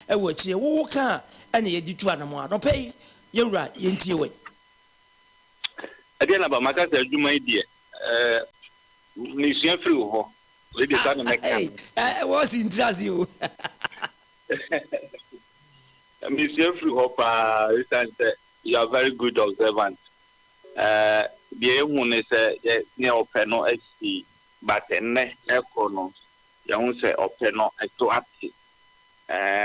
e wo chi wo ka ene ye di tu anamo a no pay yewura yentie we ade na ba maka se adwuma ide ni sua free ho we dey say na make what's interesting you ni sua free ho pa you are very good observant be hu ne se ne open no asi but enne ekono ya hu se open no eto ati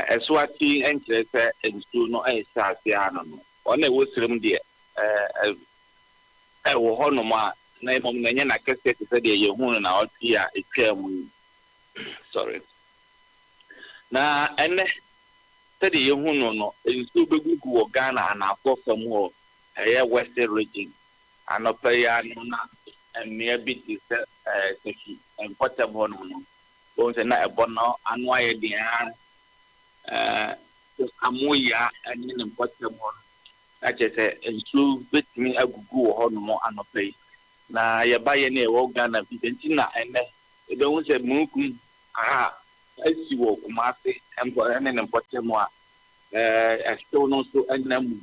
eswati enkire se ensu no esa asia no ona wo sirem de wo hono ma na emom na nya na kese se de ye hu na oti a etwa mu sorry na enne se de ye hu no ensu begugu wo Ghana na afofam ho eye western region anopeya no na emmea biti se seki empotable no o se na ebono anu aye dia amoya ani ne empotable achese ensu betimi agugu wo ho no anopeyi na ye baye na ewo Ghana bidenti na ene ebe hu se munkum asi wo kumase empo ene ne empotable a asto no so enamu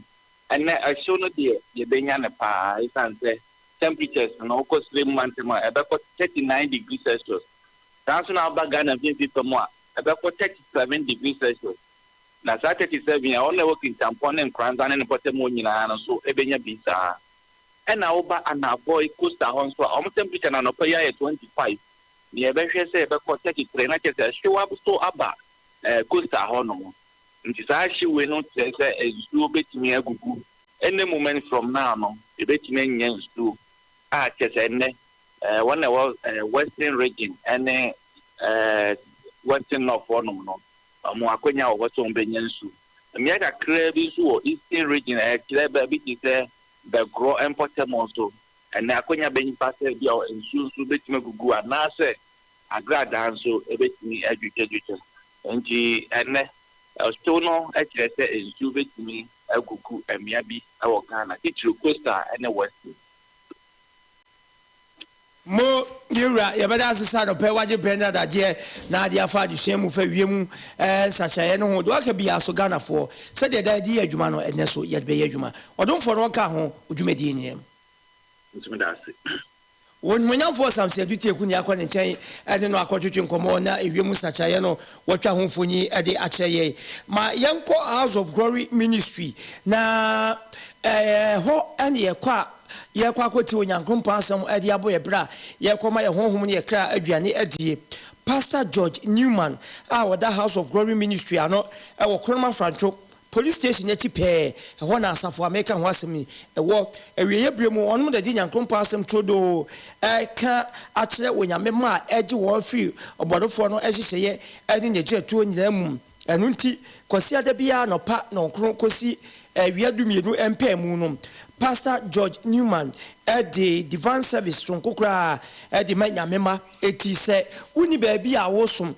ene aso no de ye benya ne pa isanse temperatures no ko slim month ma ebe ko 39 degrees Celsius tanso na ba Ghana fi mo a ebe ko 37 degrees Celsius na sa 37 ya ona working tampon en kranza ne potemo nyina no so ebenya bisa ena oba anafo costa hon so o temperature na no pa ya 25 ni ebe hwe se ebe ko 33 na kese show up so aba costa hon no nti sa shi we no se ezu betimi agugu any moment from now no ebetimi nya ezu kese ne one western region and western north one no mo akonya wo so mbenya nsu miaka krebi so eastern region kleba bi ti se the grow importable so and akonya benyi passe bia nsu betimi gugu na se agrada nso ebetimi adwukedwuke nti ene still no ekirese nsu betimi agugu emia bi awo Ghana kitru costa and western mo yura yebada asesa no pe waje brenda da je na dia fa de hwemu fa wiemu sachaye no ho do aka bia so Ghana fo se de da di adwuma no ene so ye be adwuma odonfo no ka ho odwumadi eniem ntimidase wonmunya fo samse adutie ku ni akwa ne nchen ede no akotwetwe nkomo na ewiemu sachaye no wotwa ho mfonyi ede akyeye ma yenko House of Glory Ministry na ho ene ye kwa ye kwa kwoti onyankrompa asem ade abo ye bra ye koma ye honhom ne ye kra aduane adie Pastor George Newman wada House of Glory Ministry ano wo Kronoma Francho police station yachi pe ho na asafo America ho asem wo ewiye bremu onum da di nyankrompa asem trodo ka akire onyame ma age wo fi obodofo no ehyehye ade ne gye tuo nyina mum enu nti kwasi ada bia no pa no kron kosi wiadumienu empemu no Pastor George Newman the divine service tonkokra the manyamema eti se uni baby a wosom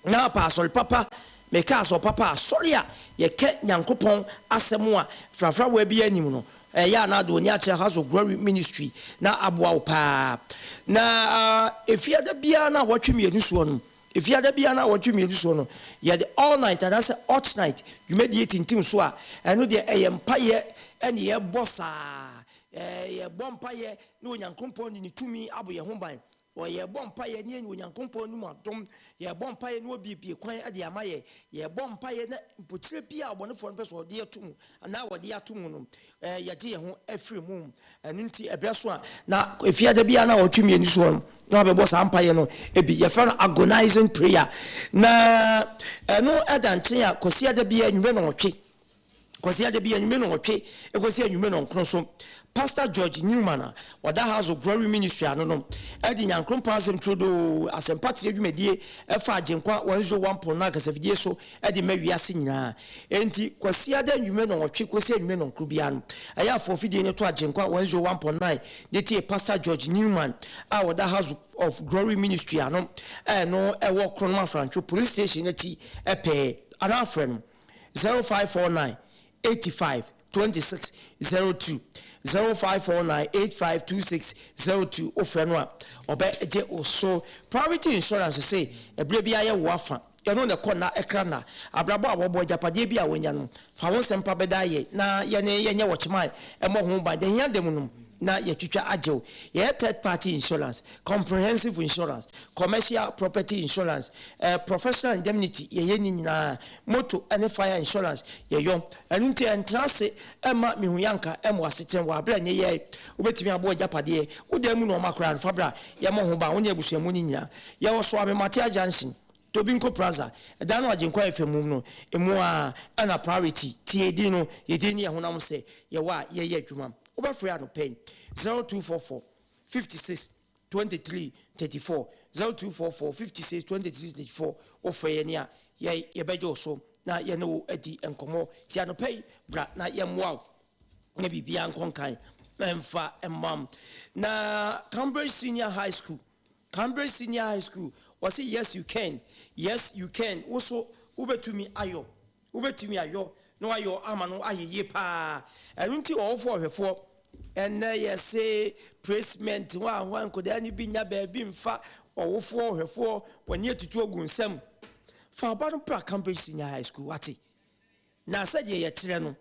na pastor papa meka so papa sorry a ye ke nyankopon asemu a frafra wa bi anim no ya na do ni ache House of Glory Ministry na aboa pa na efiada bia na watwemienu so no efiada bia na watwemienu so no ye the all night and that's hot night you mediate team so a eno de eyempaye ene ye bossa ye bompa ye no nyankompon ni tumi abo ye hoban o ye bompa ye ne nyankompon nu adom ye bompa ye no bibie kwan ade amaye ye bompa ye na mpotire bia obonefo no peso de atum na wode atum no ye je ye ho afiri mu nti ebeso a na efiada bia na otwemi ani so no na be bossa ampa ye no ebi ye fa agonizing prayer na no edanche a kosiada bia enwe no otwe kosia de bia nyume no otwe ekosia nyume no nkroso Pastor George Newman wada House of Glory Ministry ano no edi nyankrompa asem trodo asempati adwumedie efa agenkwa 101.9 kasafidie so edi mawiase nyina enti kosia de nyume no otwe kosia nyume no nkrobia no aya for fidie ne to agenkwa 101.9 deti Pastor George Newman wada House of Glory Ministry ano no ewo Kronoma Francho police station achi epe ana friend 0549 85 26 02 0549 85 26 02 ofreno a obe je oso priority insurance say ebire bia ye wo afa yɛno ne kɔ na ɛkra na abrabɔ a wɔbɔ agyapadeɛ bi a wɔnya no fa wo nsɛmpa bɛda yɛ na yɛnyɛ wɔkyema ɛmmɔ ho ban da hia da mu nom na yɛtwitwa agyew yɛyɛ third party insurance, comprehensive insurance, commercial property insurance, professional indemnity yɛyɛ ni nyinaa, motor and fire insurance yɛyɔ ɛno nti ɛntena ase ɛma mehu yanka ɛmo asetene wɔ abrɛ ne yɛ wobɛtumi abɔ agyapadeɛ woda mu na ɔma koraa no fabra yɛmmɔ ho ban wo ne abusuamu no nyinaa yɛwɔ so Abematea Junction Tobinko Plaza ɛda no agyenkwa efemum no emu a ana priority TAD no yɛdi ne yɛhonam sɛ yɛwɔ a yɛyɛ adwuma wobɛfrɛ ano pɛn 0244 56 23 34 0244 56 23 34 wofrɛ yɛ ne a yɛbɛgye so na yɛne wo adi nkɔmmɔ ti ano pɛi bra na yɛmmoa wo na biribiaa nkɔnkan ɛmfa ɛmmam na Cambridge Senior High School was say yes you can also ubetumi ayo no ayo amano ayeye pa enunti ofo hwefo enne yese placement wa nkoda ni binya ba bi mfa owofo hwefo wani atutu ogun nsam fa ba no pra Cambridge Senior High School wati na sade ye kire no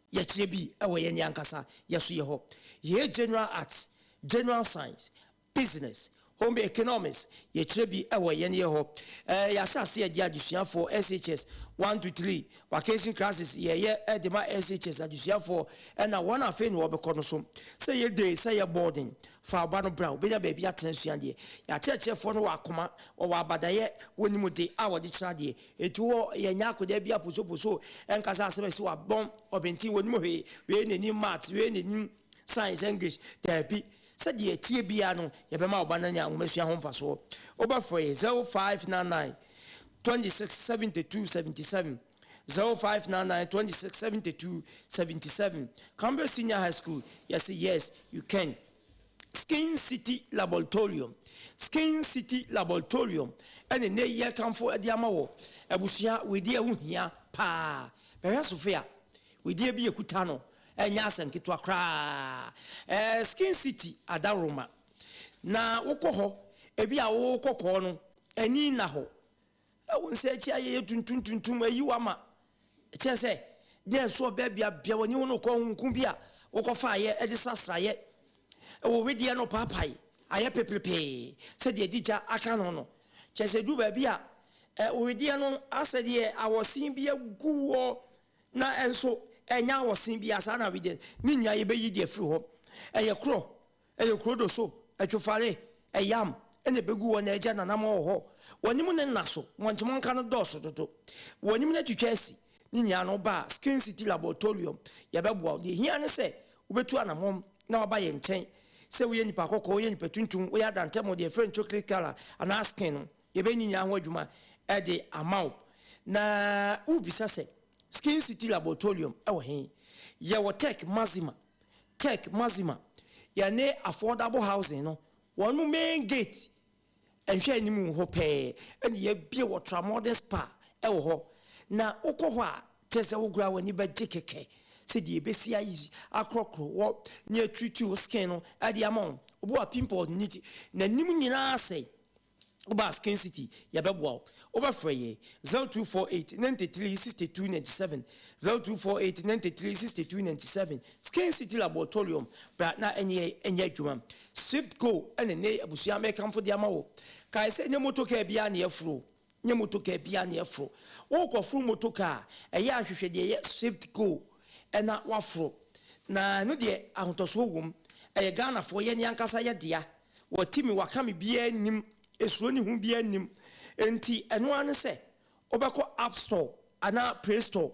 ye kire bi ewo ye nyankasa yeso ye ho ye general arts, general science, business, home economics ye trebi ewo ye ne ho ya sase ye adusua for SHS 1 to 3 vacation classes ye edema SHS adusua for na one afen wo be kono so say ye day say ye boarding for aba no bra be ya ba bi atensua de ya cheche for no wakoma o wa abadaye wonimu de a wo de kira de etu ye nya akoda bi aposo enkasa asebe si wa bon obenti wonimu we neni maths we neni science English therapy said ye tie bia no ye be ma obananya ngomesua ho mfaso oba for 0599 26 72 77 0599 26 72 77 Cambridge Senior High School yes you can. Skin City Laboratorium ene ne ye kanfo adiama wo abusua we die hu hia pa be Sofia we die bi ekuta no enya asenketwa kra Skin City Adaroma na wokoho ebi a wokokọ no ani na ho wonse achi aye tuntuntuntum ayiwa ma chese den so be bia woni wono ko hunku bia wokofa aye edi sasraye wo wedi no papai aye pepepe se de dija aka no chese du ba bia wo wedi no asede awosin bia guwo na enso enya awosin bia sa na wede ni nya ye be yi de firi ho eye kro do so atwofare eyam ene begu wona eja na nam ho wonimu ne naso monchemo nka no doso toto wonimu na twitwasi ni nya no ba Skin City Laboratorium ya beboa de hia ne se ubetu anamom na oba ye nchen se we nipa kokko ye nipa tuntum we adantemo de friend chocolate color ana skin no ye be nya ho adwuma e de amaw na ubisa se Skin City Laboratorium ewo hen ye wo tech mazima ya ne affordable housing no one main gate enhwe animu ho pe ene ye bie wo tramodel spa ewo ho na ukọ ho a tese wo gura wani ba jekeke se die besi ayi akrokro wo ne treat skin no ade amon obo a pimple niti na nim nyina ase oba Skin City ya beboa oba freye 0248 93 62 97 0248 93 62 97 Skin City Laboratorium bra na enye adwuma Swift Go ene ne abusia me kamfo de amawo kai se ne motoka bia na afro wo ko fru motoka eye ahwehwe de ye Swift Go ena wafro na no de ahotoso wom eye Ghana fo ye ne ankasa ye dia wo timi wakame bia nim esuro ni hu bia nim enti eno ane se obekọ App Store ana Play Store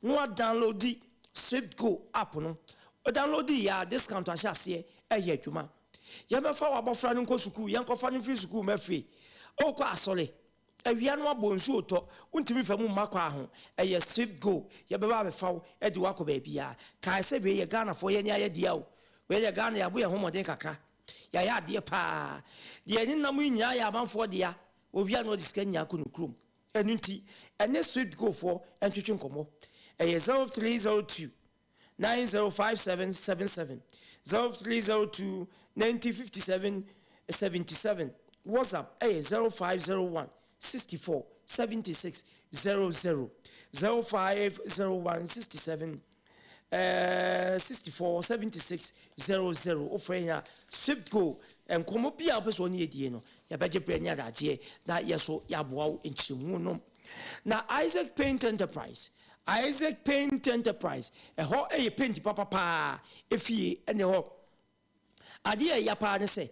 no download di Swift Go app no o download ya discount ahase eye adwuma ye mefa wabofra no nko suku ye nkofa no free suku mafie o ko asole awia no abonsu oto untimi famu makwa ho eye Swift Go ye beba befa e di wako ba bia kai se be ye Ghana fo ye nya ye dia o we ye Ghana ya bo ye homoden kakra ya de pa de ni namu nya ya manfo de ya ovia no diska nya ko no krom enunti ene Swift Go for entwetwe nkomo eye 0302 905777 0302 905777 WhatsApp 0501 64 7600 0501 67 64 7600 ofrenya swift go and komo bia person ye die no ya beje brenya daje na yeso ya boa enchimu no na Isaac Paint Enterprise ho e paint papa efie ene ho ade ya pa ne se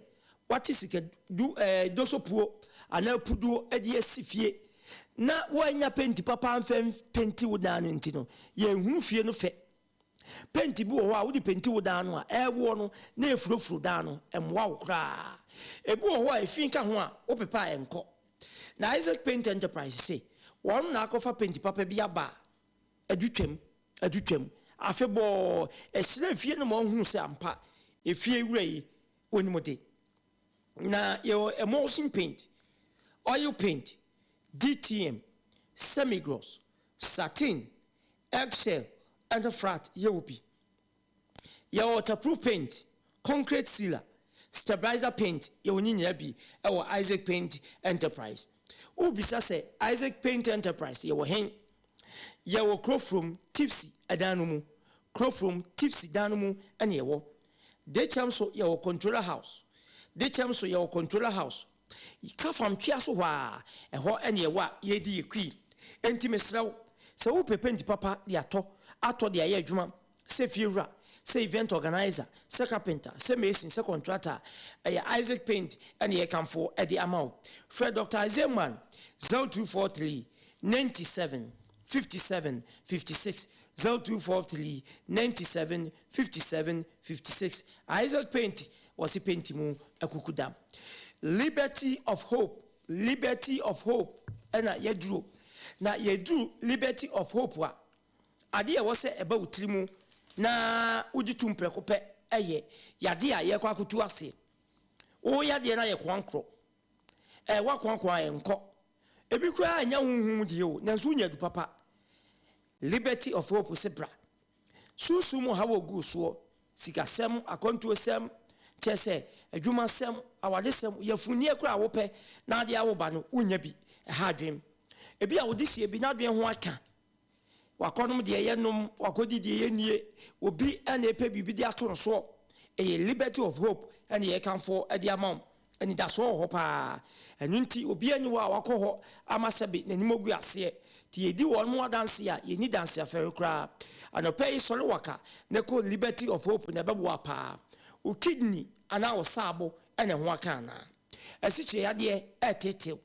what is ke do dosopuo ana puduo ade asifie na wanya paint papa amfem painti wodano ntino ye hu fie no fe painti bi wo a wodi painti wodano a ewo no na efurofuru dano emwa wo kra ebi wo a efin ka ho a wo pepa enko na Isaac Paint Enterprise say won na akofa painti papa bi aba adutwam afebo ehire fie no mo hu se ampa efie wura onimode na yo emulsion paint, oil paint, DTM, semi-gloss, satin, eggshell, and a flat yewopi. Your waterproof paint, concrete sealer, stabilizer paint, your ninyabi, our Isaac Paint Enterprise. Ubisa say Isaac Paint Enterprise, your hen, your crowfroom, tipsy, adanumu, crowfroom, tipsy, danumu, and your they chamso your controller house. They chamso your controller house. Ka fam twa so hwa ho ene wa ye di ekwi enti mesraw se wo pepenti papa de ato de aye adwuma se fiewura se event organizer se carpenter se mason se contractor Isaac Paint and ye come for at the amount Fred Dr. Zeman 0243 97 57 56 0243 97 57 56 Isaac Paint was a paintimu akukudam. Liberty of hope and yedru liberty of hope wa ade wo se eba utrimu na ujitum prekope eye yade a ye kwa kutu ase o yade na ye kwankro wa kwankro enko ebi kwa anya hunhum die o nanso nya du papa liberty of hope sebra susu mo hawo gu so sikasem akonto sem chese adwuma sem awade sem yafuni ekura wo pe na ade awoba no unya bi ha dwem ebi a wodi sie bi na dwen ho aka wakonom de yenom wakodi de yenie obi ene pe bibi de ato no so liberty of hope ene ye kan for ade amam ene da so ho pa enunti obi ene wa wakoho amasabe nanimogu ase ti yedi won mo danse a yeni danse afere kura anope sole waka ne ko liberty of hope ne bebo apa o kidney ana o sabo ene ho aka na asiche yade etetew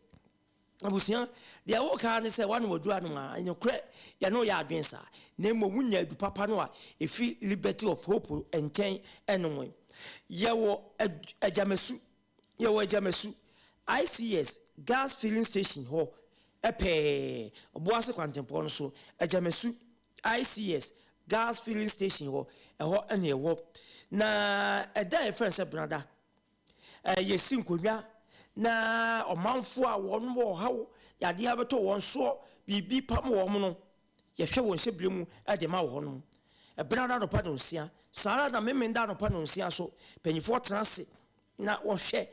abusia de awo ka ne se wan wodu anu a enokre ya no ya adwensa na mo wunya du papa no a efi liberty of hope enten enonwe yewo ajamesu ICS gas filling station ho epe oboase kwantempo no so ajamesu ICS gas filling station ho eho ene ewo na eda e friend se brada yesi nkonwa na omanfo a won wo hawo yade ha beto won so bibi pam wo no ye hwe won hyebremu ade ma wo no e brada no pa no nsia sara na memenda no pa no nsia so panyifo transe na wo hwe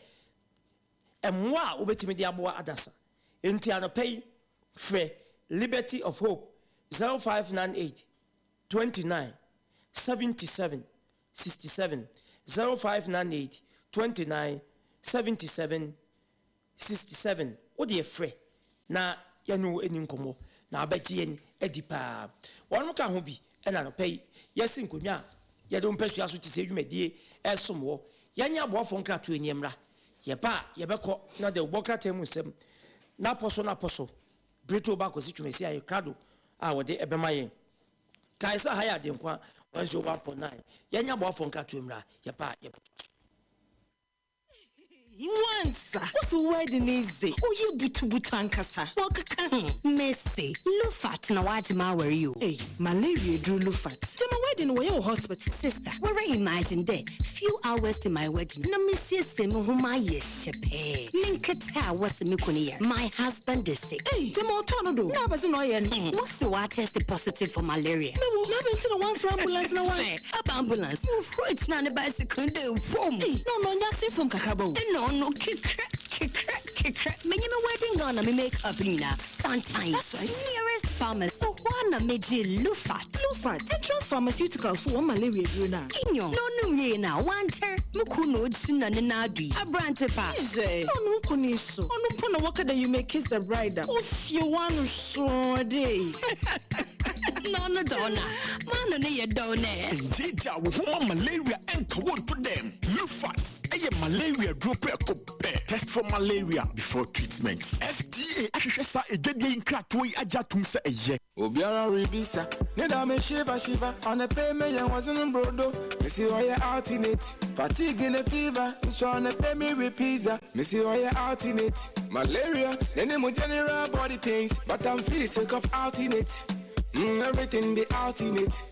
emwa obetimi de aboa adasa enti anopay free liberty of hope 0598 29 77 67 0598 29 77 67 odi free na yanu eni nkomo na abaji en edipa wonu ka ho bi ena no pay yesi nkonwa yede mpehua so tise dwumadie esomwo yanya aboafo nkrato eniemra yeba yebeko na de ubokrata emusem na poso brito ba ko situmesi ayi krado a wode ebemaye kaisa haya de nkwa 1.9 yanya aboafo nkrato emra yeba what's the wedding is it? Oh, you butu ankasa. Messi, Lufat na wajima were you? Hey, malaria drew Lufat. To my wedding were you hospital? Sister, where I imagine there, few hours to my wedding. Na Monsieur Semu whoma yeshepe. Linketa was mikuniya. My husband is sick. Hey, Jamo Tonodo. Na basi no yen. What's the water tested positive for malaria? No, never into the one for ambulance na one. Up ambulance. It's not a bicycle. Hey, no, nyasi from Kakabo. No, kick. Menye me wedding gown na me make up nina. Sometimes. That's right. Nearest pharmacy. So one meji Lufat. Entrance Pharmaceuticals for malaria druna. Inyo. No ye na one chair. Mukuno china nenadi. A brand pa. No kuniso. No pona waka that you may kiss the bride. If you want to show day. No donna. Man no ye donne. Indeed, with malaria and cold to them. Lufat. Malaria drop a test for malaria before treatment. FDA ashesa egede inkratoi ajatum se eye. Obiara ribisa. Neda me shiva. On a payment yan wasn't brodo. Me see all your alternate. Fatigue in a fever. So on a payment with pizza. Me see all your alternate. Malaria. Then them general body pains. But I'm free sick of alternate. Everything be alternate.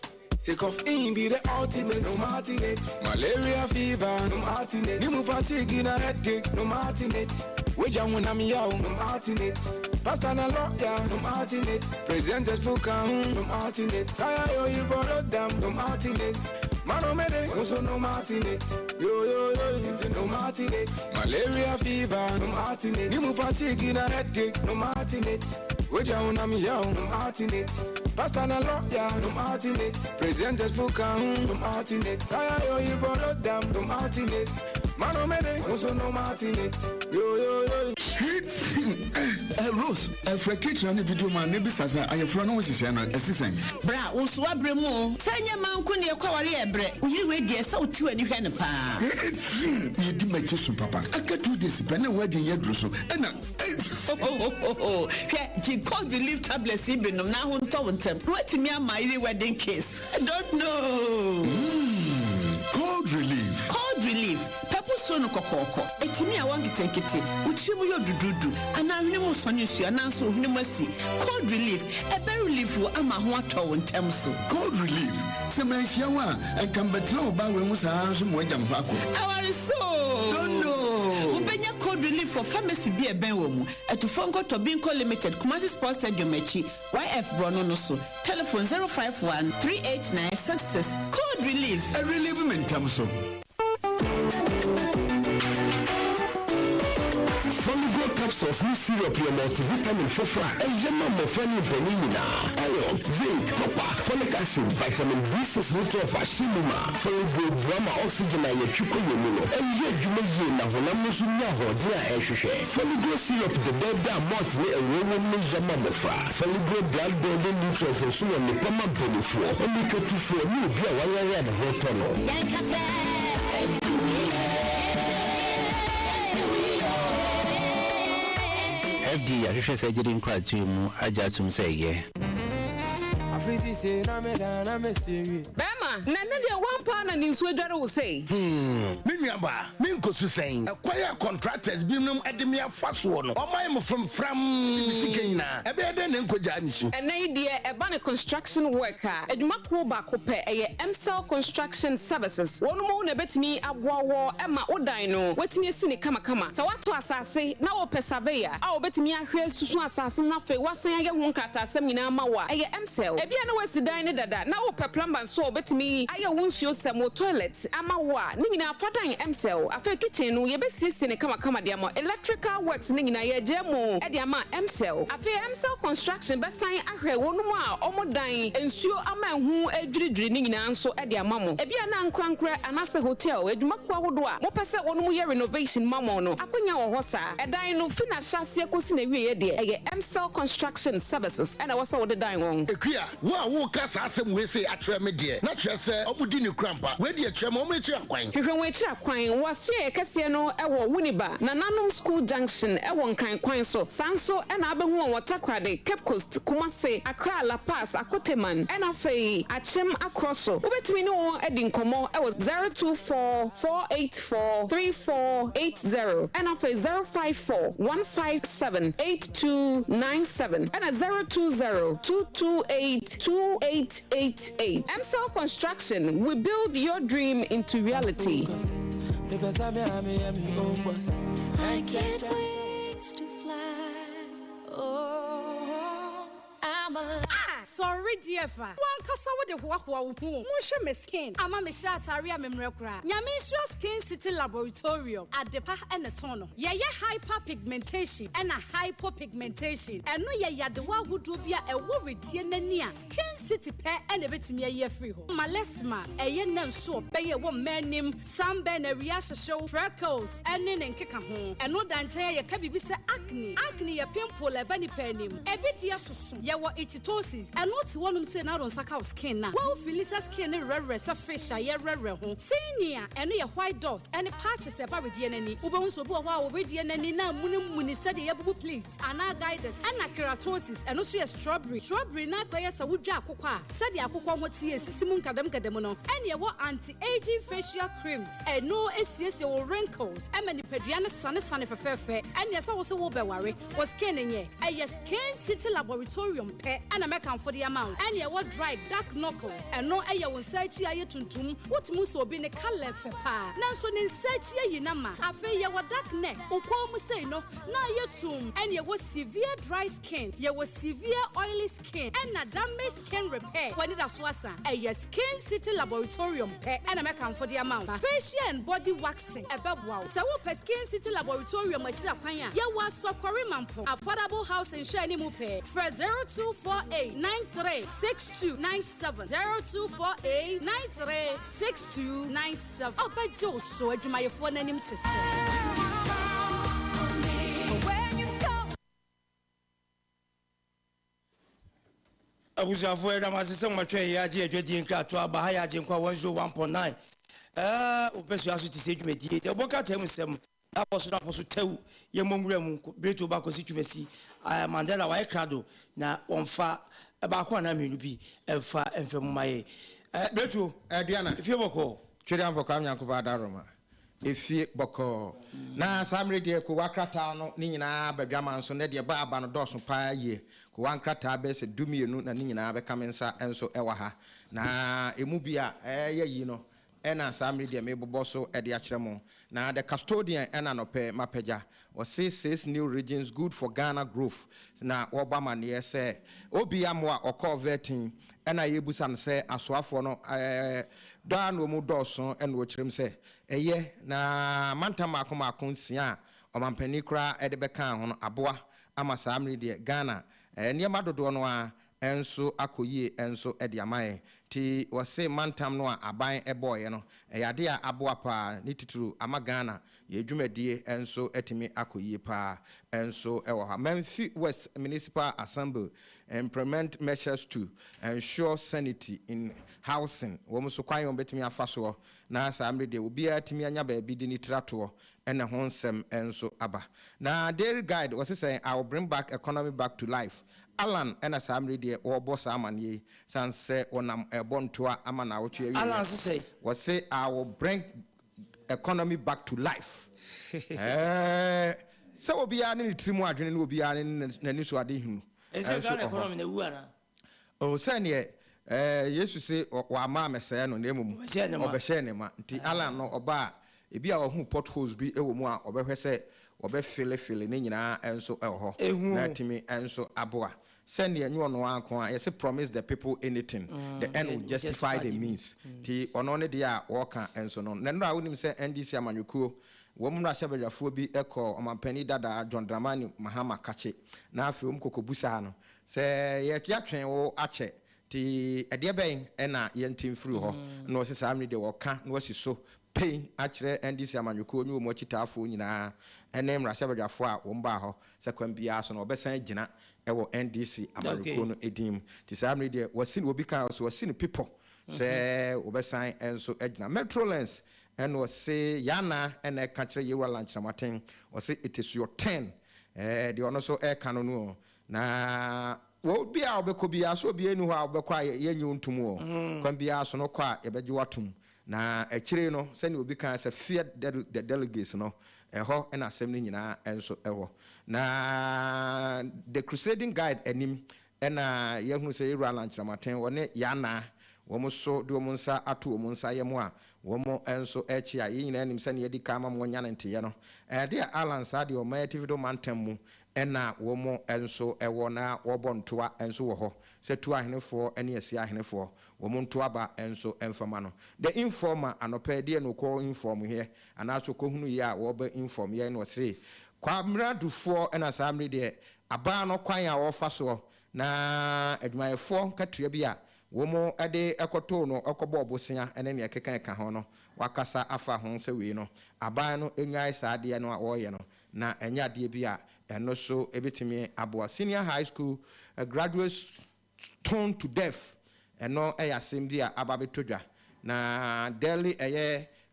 Take off in be the ultimate, no martinate. Malaria fever, no martinate. Nimu fatigue in a headache, no martinate. Weja when I'm yow, no martinate. Pastor na lockdown, no martinate. Presented full count, no martinate. Saya you borrowed them, no martinate. Mano mede, also no martinate. Yo, no martinate. Malaria fever, no martinate. Nimu fatigue in a headache, no martinate. Weja when I'm yow, no martinate. Pastor na lockdown, no martinate. Presented full count, no martinate. Saya you borrowed them, no martinate. Mano mede, also no martinate. Yo. Rose, for kitchen video man, maybe Sasa, I have run always assistant. Bra, Uswa Bremo, Tanya Mankuni, a Kawari Ebre, you wait there so to any Hennapa. You did my children, Papa. I can't do this, but wedding yet, Russo. And she called relief tablets even now on Taunton. What to me on my wedding case? I don't know. Cold relief. Pepper sono kokoko. Etimi a wangi tenkiti. Uchimu yo dududu. Ana hinimu sonyusu ananso hinimasi. Cold relief. Ebe relief wo ama ho atɔ wo ntam so. Cold relief. Semensia wa enkambetra oba we mu saa so mo agam hako. Awari so. No. Ubenya cold relief for pharmacy bi eben wo mu. Etufonko Tobinko Limited Kumasi Sports Stadium echi. YF Brono no so. Telephone 051 389 success. Cold relief. A relief mentam so. Foligo capsules with syrup your multivitamin for fry. A yellow mofani benina. Iron, zinc, copper, folic acid, vitamin B6, nutrient of ashimuma. Foligo drama oxygen and your chuko yomuno. And yet you may yin na honamusunya hodia eshishe. Foligo syrup the dead monthly a woman jama mofra. Foligo blood building nutrients and so on the pama benefit. Only to for new beer wire red hotono. FD ahwehwe sɛ gyedi nkwatwe mu agya tum sɛ yɛ Afisi se na me da na me sewi. Bema, na ne de one pound na nsuo dware wo sei. Me nuaba, me nkosu sɛn. Acquire contractors bi nom edeme afaso no. Ɔman mo from sika nyina. Ebe de ne nkogya nisu. Ene de eba ne construction worker. Adwuma ko ba ko pɛ eye MCell Construction Services. Wonu mo na betimi aboawo ema odan no. Wetimi esi ne kama. Sa wato asase na wo pɛ surveyor. A obetimi ahwe susu asase na fe wasan ye ho nkata asem nyina ma wa. Eye MCell. Ebia na wasi dan ne dada. Na wo pɛ plumber so obetimi aye wo nsuo sɛmo toilet ama wa. Ne nyina afadan MCell. Afa kitchen no ye besiesie ne kama de ama electrical works ne nyina ye jemu. E de ama MCell. Afa MCell Construction besan ahwe wonu a omodan nsuo ama hu adwiridwiri ne nyina nso e de ama mo. Ebia na nkrankra anase hotel adwuma kwa hodo a mo pese wonu mo ye renovation mamo no. Akonya wo hosa. Edan no fina hyase kosi na wie ye de. Eye MCell Construction Services. And I was wo de dan won. Ekuya, wo kasa asem we say atwe me de. Na twe se obudi ni krampa. We de atwe mo mechi akwan. Hwehwe we chi akwan. Waso ye kase no e wo Wuniba. Na Nanom School Junction e wo nkan kwan so. Sanso e na abehu won Watakrade, Cape Coast, Kumasi, Accra, La Paz, Akoteman. E na fei Achem Akroso. Obetimi ni won edi nkomo e wo 024-484-3480. E na fei 054-157-8297. E na 020-228-2888. MCell Construction, we build your dream into reality. I can't wait to fly. Oh, I'm alive. sorry dear fa. One kasa wo de hoa wo hu. Mo hwe me skin. Ama me sha atare a memre kra. Nyame Sure Skin City Laboratorium adepa ene ton no. Ye hyperpigmentation and a hypopigmentation. Eno ye yadewa hudu bia ewo redie nani a Skin City pe ene betimi ye free ho. Malesma eye nan so beye wo manim sunburn area show freckles ene nkeka ho. Eno danche ye ka bibi se acne ye pimple eba ni panim. Ebidia susu ye wo ichitosis eno ti wonum se na don saka skin na. Wo feel skin rere sa facial ye rere ho. Senior eno ye white dot ene patches eba redie nani. Ube so bo wa redie nani na muni said ye bubu pleats ana guidance ana keratosis eno so ye strawberry na kwa ye sa wudwa akokwa said akokwa ho tie sisimu kadam no ene ye wo anti-aging facial creams eno esiesie wo wrinkles emani padua ne sane fefefe ene sa wo se wo beware wo skin nye eye Skin City Laboratorium pe ana mekan for the amount ene ye wo dry dark knuckles eno eye wo nsachi aye tuntum wotimu so obi ne color fe pa nanso ne nsachi ayi na ma afi ye wo dark neck ukwo mu say no na yetum ene ye wo severe dry skin ye wo severe oily skin and damage skin repair when it aswasa eye Skin City Laboratorium pe ana mekan for the amount facial and body waxing ebebwa so wo Skin City Laboratorium achira kwan a ye wa sokori mampo affordable house insure ni mu pe for 0248936297 0248936297 obajo so adwumayefo nanim tese Abuzafo era masese mwatwe ya je adwadi nkrato aba ha ya je nkwa 101.9 opesu aso ti se dwumedi de boka tem sem aposo tew ye monwura mu beto ba kosi twumesi Mandela wa ekrado na onfa ba ko na menu bi emfa emfemu maye beto aduana ifie boko twere amfo kwa nyanko ba daroma efie boko na samre de ko wakrata no ni nyina badwama nso ne de ba aba no doso pa ye ko wankrata be se dumienu na ni nyina be kamensa enso ewa ha na emu bia ye yi no ena samre de me boboso e de akyeremo na the custodian ena no pe mapeja was say 6 new regions good for Ghana growth na Obama ne say obi amwa okọ vetting ena yebusa no say asoafo no da no mu doso ena wo kyerem say eye na mantama akoma nsia omampani kra e de beka ho no aboa ama samre de Ghana niema dodo no a enso akoyie enso ede amaye ti wose mantam no aban eboye no yade a aboa pa ni tituru ama Ghana ye dwumadie enso etimi akoyie pa enso ewo ha Memphis West Municipal Assembly implement measures to ensure sanity in housing wo muso kwan on betimi afaso na samre de obi atimi anya ba bi di ni trato ene ho nsem enso aba na dairy guide was saying I will bring back economy back to life Alan ena samre de wo boss amanye sanse onam ebontoa amana wo tue Alan say was say I will bring economy back to life so obi ya ni trimu adwene no obi ya ni so ade hunu ese Ghana economy na wuara o se ne Yesu se wa ma mesaya no na emum obehye ne ma nti Alan no oba ebi a ohu potholes bi ewo mu a obehwe se obefele ne nyina enso eho na timi enso aboa send ye nyu no anko a yes promise the people anything the end will justify the means ti ono ne dia woka enso no nendo a wonim se NDC amanyukuo wo mu na hyabadwafo bi ekọ omampani dada John Dramani Mahama kache na afi kokobusa no se ye twatwen wo ache ti ede ben na ye ntimfiri ho na o se samre de woka na wasi so pain akire NDC amanyukuo nyu mo chitaafo nyina enem rasabadwafo a wo mba ho se kwambia so na obesan gina ewo NDC amanyukuo no edim ti samre de wasi no obi kan so wasi no people se obesan enso agina Metrolens and was say yana and a country you were lunch amatin or say it is your turn the honor so air canon na wo bia obeko bia so bia enu ha obekwa ye nyu ntumo kwan bia so no kwa ye beji watum na akire no se ne obi kan se fear the delegates no ho na asem ni nyina enso eho na the crusading guide enim na ye hu se you lunch amatin woni yana womo so do mo nsa ato mo nsa yemo a womo enso echi a yin anim se ne yedi kama mo nya nte no de Alan sa de o ma active do mantam mu ena womo enso ewo na wobontoa enso wo ho se tu ahenefo ene asi ahenefo wo monto aba enso emfama no the informer anopa de no ko inform here anaso ko hunu ye a wo ba inform ye no se kwamradufo ena samre de aba no kwan a wo fa so na adwumayefo katua bi a wo mo ade ekoto no ekobo obosia ene ne ekeka ka ho no wakasa afa ho se we no aba no enwai saade no wo ye no na enya de bi a eno so ebetimi aboa senior high school graduates stoned to death eno eyasem dia ababetodwa na daily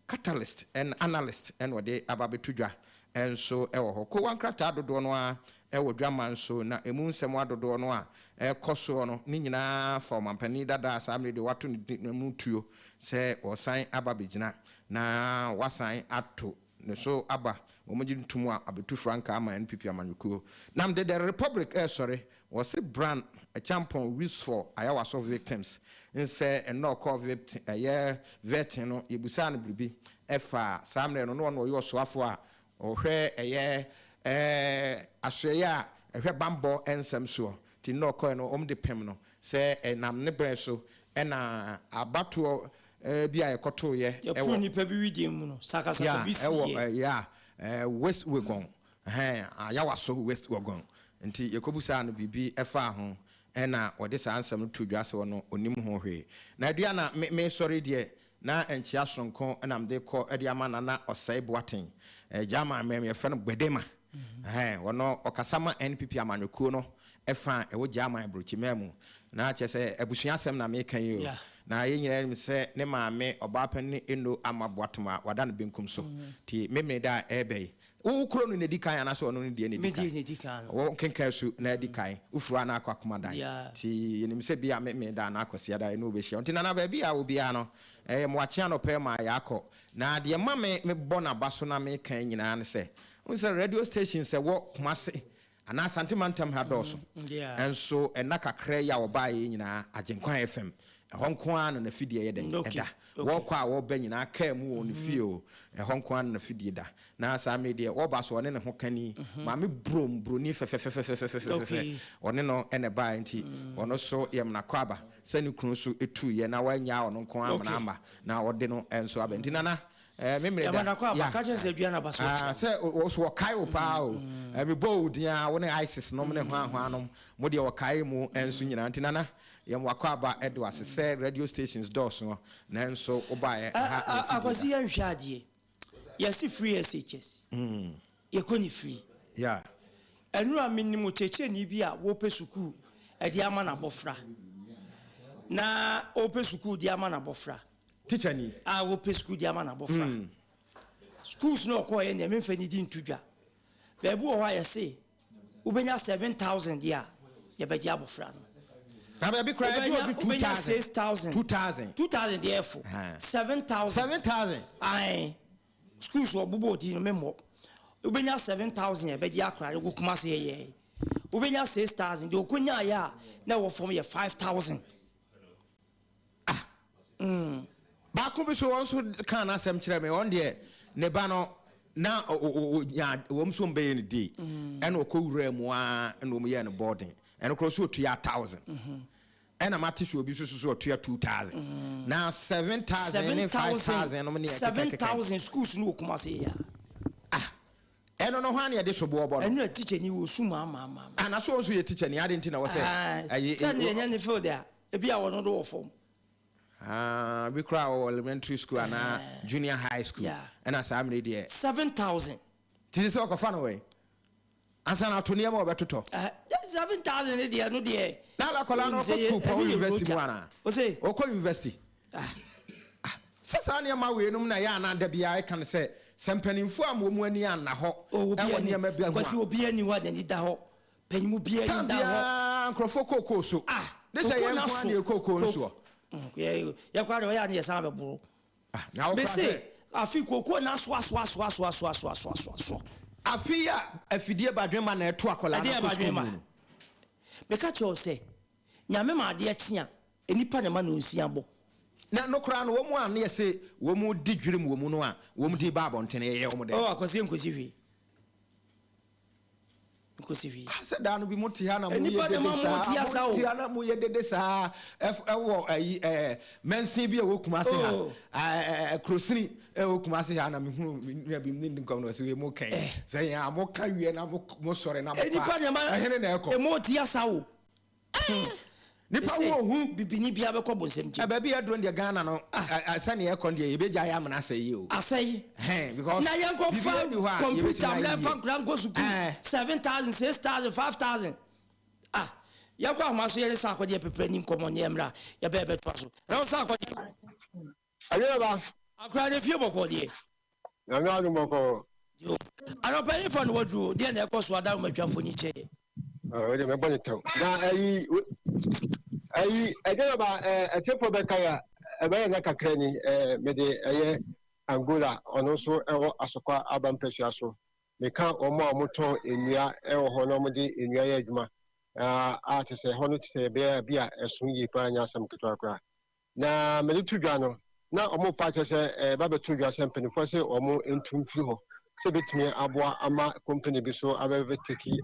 catalyst and analyst eno de ababetodwa enso ewo ho ko wankrata dodo no a ewo dwama nso na emu nsem adodo no a ekoso no ni nyina for mampani dada asamre de wato mu tuo se osan ababegina na wasan ato ne so aba omoji ntumu abetu franka ama NPP amanyuko nam the republic sorry was a brand a champion wish for ayawa so victims in say and no call victim vetin no yebusa no bribi efa samre no no yo so afo a ohwe ahweya ehwe bambo ensem so ti no call no de pem no say nam ne bre so na abato bi ayekoto ye ewo nipa bi widie mu no sakasa bi si West Wagon ayawa so West Wagon nti yekobusa no bibi efa ho na wode sa ansam to dwase no onim ho hwe na adua na me sorry de na enchia sonko na mde ko ade amana na osai boaten jama me ye fa no gbedema wono okasama NPP amanyekuo no efa ewo jama brochi memu na chese ebusua asem na me kan yo na ye nyina mi se ne maame obapen ne eno amaboatoma wada no benkum so ti memne da ebe wo kuro no nedikan ana so no ne die nedikan wo kenkan su na edikan ufuru na akwa dan ti ye nim se bia me da na akosia da no obehia nti na ba bia wo bia no mo achia no pe ma yakọ na de ma me bona baso na me kan nyina ne se unse radio station se wo Kumase ana santimantam ha doso enso enakakra ya wo ba ye nyina Agenkwan FM Hong an na fidie ye den eda wo kwa wo ba nyina ka mu wo ne fie Hong Kong na fidie da na sa me de wo ba so ne ho kani ma me broni fe one no ene ba nti ono so yem na kwaba sani kunu so etu ye na wanya ono nko amana na ode no enso aba nti nana memre da na kwaba ka che se dua na ba so se wo so kai wo pa o me bo dia wo ne ISIS no me ne ho anom mo de wo kai mu enso nyina nti nana yam wakwaba Edward say radio stations doors no nanso obaye akwasi ya nhwade yesi free SHS yekoni free enu aminimu cheche ni bia wo pesuku edi ama na bofra na o pesuku di ama na bofra teacher ni wo pesuku di ama na bofra schools no ko ye ne memfa ni di ntudwa bebu o ha yesi ubenya 7,000 dia ye beji abofra no na be cry 2,000 therefore 7,000 ai schools wo bubo di no memo ubenya 7,000 e beji akra go Kumase ye ubenya 6,000 de okonya ya na wo form ye 5,000 ba ko bi so won so kan na asem kire me on de ne ba no na wo mso mbe ne di ena okowura mu a ena omu ye ne boarding ena kro so otua 1,000 ena mate so obi so otua 2,000 na 7,000 5,000 no me ne 7,000 schools no Kumase ya eno no hwan ye de so bo no eno teacher ni wo su ma ana so ye teacher ni ade ntina wo se ayi se ne nya ne field a ebi a wo no do wo form we cry elementary school and junior high school and as I'm ready 7,000 this is all fun away asa na to niam obetoto 7,000 dey no dey na la kola no school for university wana o say o ko university sasa na ma we num na ya na da bia I can say sempanimfu am mu ani an na ho e woni ma bia kwasi obi ani wa ni da ho panimu bia ni da ho nkrofo kokko so this say yan kwa ni kokko so ya kwa ro ya ni san beburu na me say afi kokko na so afi ya afidie badwema na eto akola na badwema me ka cho say nyame ma ade atia enipa na ma no nsia bo na no kra no wo mu an ye say wo mu di dwirim wo mu no a wo mu di ba abontene ye wo mu de akwasi nkosi hwi Nkosivi said down be Motiana Motiana sa Mensi be a Wokumasa Crosini Wokumasi and I'm in governor so more can say I'm more carry and I'm more sorry and I'm Motia Sao. Nipa who bibini bia be kobo sem je baby adron de Ghana no asane e kon de ebeja ya amna say you asay because na yanko fa computer level grand go school 7,000 6,000 5,000 yanko amaso ye sa akode pepe ni komo ne emra ya be be to so na sa akode ayo ba akra ne fie boko de na na no boko yo ano pay for no wadu de na ekoso ada matwafo ni che de me bone taw na ayi agora ba atepo bekaya ebe na kakra ni me de Angola ono so ewo asokwa abampesua so me ka omo amoton enua ewo ho no mo de enua ya adwuma a te se ho no te se be a esun yi pa anya asam ketwa kra na me de tudwa no na omo pa che se ba be tudwa se mpanifo se omo entumfiri ho se betimi aboa ama company bi so abebe teki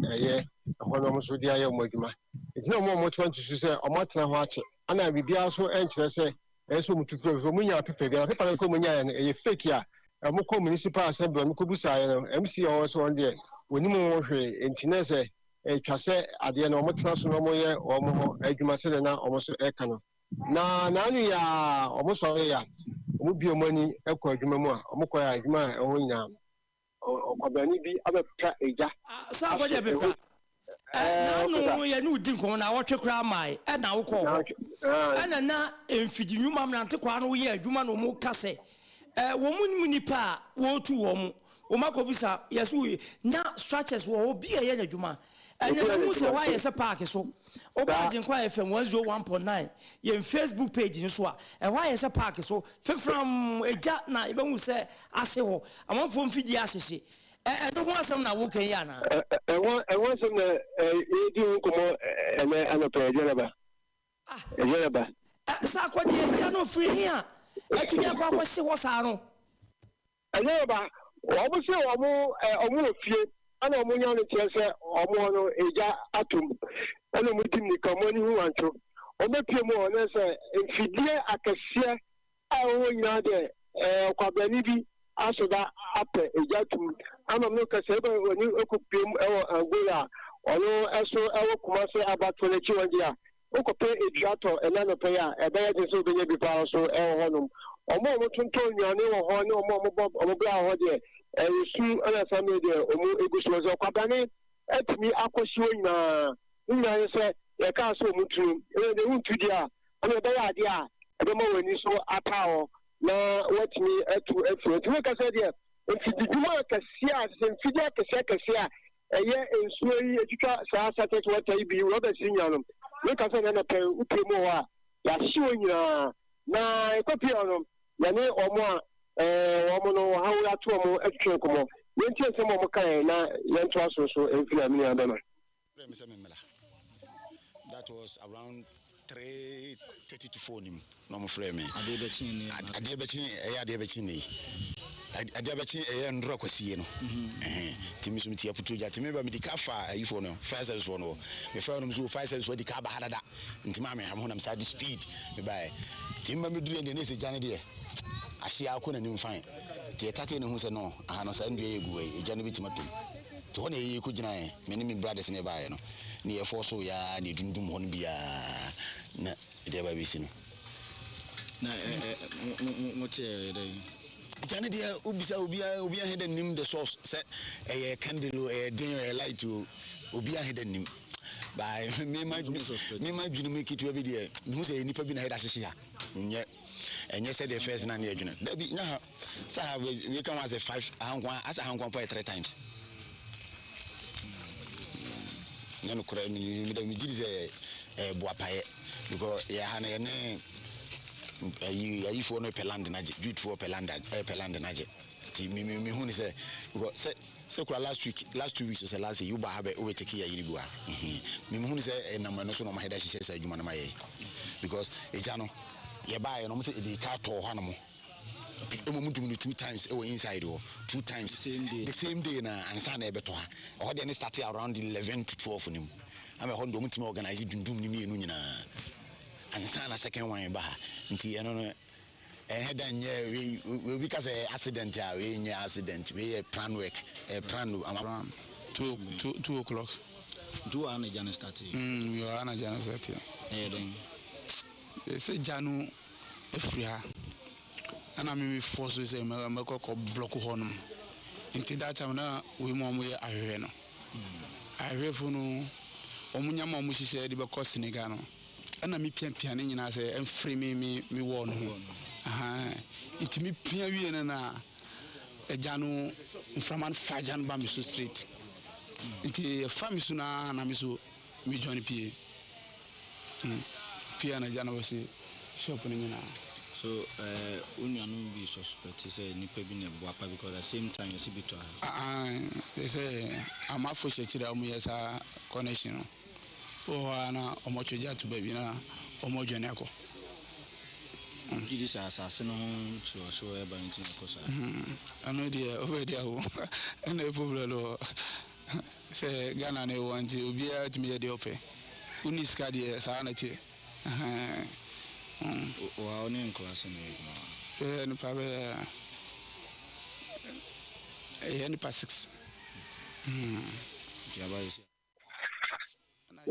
ho no mo so dia ya mo adwuma itina mo twantu se omo atena ho ache ana bibia so enkyere se eso mutufo so munya pepe ga pepa ko munya na fake ya mo ko municipal assembly mo ko busa ya no MC o so on de oni mo hwe entina se twase ade na omo tena so no mo ye omo ho adwuma se na omo so eka no na anu ya omo so ya omo bi omani ekọ adwuma mu a omo ko ya adwuma ho nya ọkọbani bi abepra eja sa ko je pepa no ye no din ko na wotwe kra mai na wo ko na emfidi nwuma mnante kwa no ye adwuma no mo kase wo mu nipa wo tu wo mu wo makobisa yesu na structures wo obi ye na adwuma anya na mu se wa ye se park so obaje kwa FM 101.9 ye Facebook page nso a wa ye se park so from eja na ebe hu se ase ho amanfo mfidi asese no ho asem na wo kan ya na won sem na edi nkomo ene anope ejenaba ejenaba sa ko di eja no free here atumi akwa kwose ho sa no ejenaba wo bo se omo ofie ana omo nya no tiese omo no eja atum ana mo di ni kamo ni hu ancho omo pie mo ona se mfidie akese a wo nya de kwabani bi asoda ape ejatum ama no kase ebe oni ekopiem ewo Angola ono eso ewo kumase abato le chiwanje a okope eduato enano pe ya ebe ya de so benye bi pa so ewo honum omo tunto nyane wo ho ne omo bra ho de esu ana same de omo egusu zo kwabane etimi akosi onyina nyina se ye ka so mutu de untu dia ana be ya dia ebe mo wani so atawo na watimi etu we kase de mfididuma kasia se mfidia kasia eye ensuo yi etwa saa satet water bi roba sinyano we kase na pe upemo wa ya hye onyina na ekopi ono ya ne omo a omo no hawura to omo etwe komo yenti ensem omo kan na yento aso enfila mi abema that was around 3:30 to 4 nim no mo frame me adebechin ndro kwasie no timi so mtia putuja timi ba medika fa ayifo no first one no me fa no so first one dika ba hadada ntima me ham ho na side speed me bai timi ba medu ende ne se jane de ahia akona nim fan tie take ne hu se no aha no sa ndu egu e jane bitima tum to ho ne yi ku gina e me ni me brothers ne bai no ne ye for so ya ne dundum ho no bia na de ba bisi no na mo che dai jane dia obia head nim the source say candle din light to obia head nim by me ma dwunu me kitu bi dia me say nipa bi na head ahye ya enye say the first na na adwunu da bi na sa we can was 5 hankwan asa hankwan for 3 times nyano kura mi da mi gidi say boapaye because ya hana ne ayi for no peland na je youth for peland na je ti mi hu ni say because say kura last 2 weeks say last you ba have o take ya yiri bua mi hu ni say na no so no ma heda hye say adwuma na ma ye because eja no ye ba ye no mo say e ka to ho na mo emomudum 2 times inside 2 times the same day na ansa na ebeto ha o de start around 11 to 12 nim am ho ndo mutimi organize dundum ni mienu nyina ansa na second one ba nti eno no head nye we because accident we nye accident we plan work plan 2 o'clock do ana jana start yo ana jana start then say janu efria ana me force say me ko block honum nti that time na we mo ye ahwe no ahwe fu no omunya ma omu hihye de be ko Senegal no ana me pian ne nyina say enfri me wo no aha nti me pian wie na ejanu mframan fajan ba me so street nti fami so na me so me join pie pie na jana wasi shop ni nyina. So union be suspect say nipa bi na boapa because at the same time you see bit they say am afo shechira omu yesa connection o ana omo choja to baby na omo jone ako this assassin to show e ba ntin ko sa ano dia over dia ho na problem lo say Ghana na want obi a timi ye de ope uniska dia sa na tie wa oni class ni no pa ni pa 6 diabaisi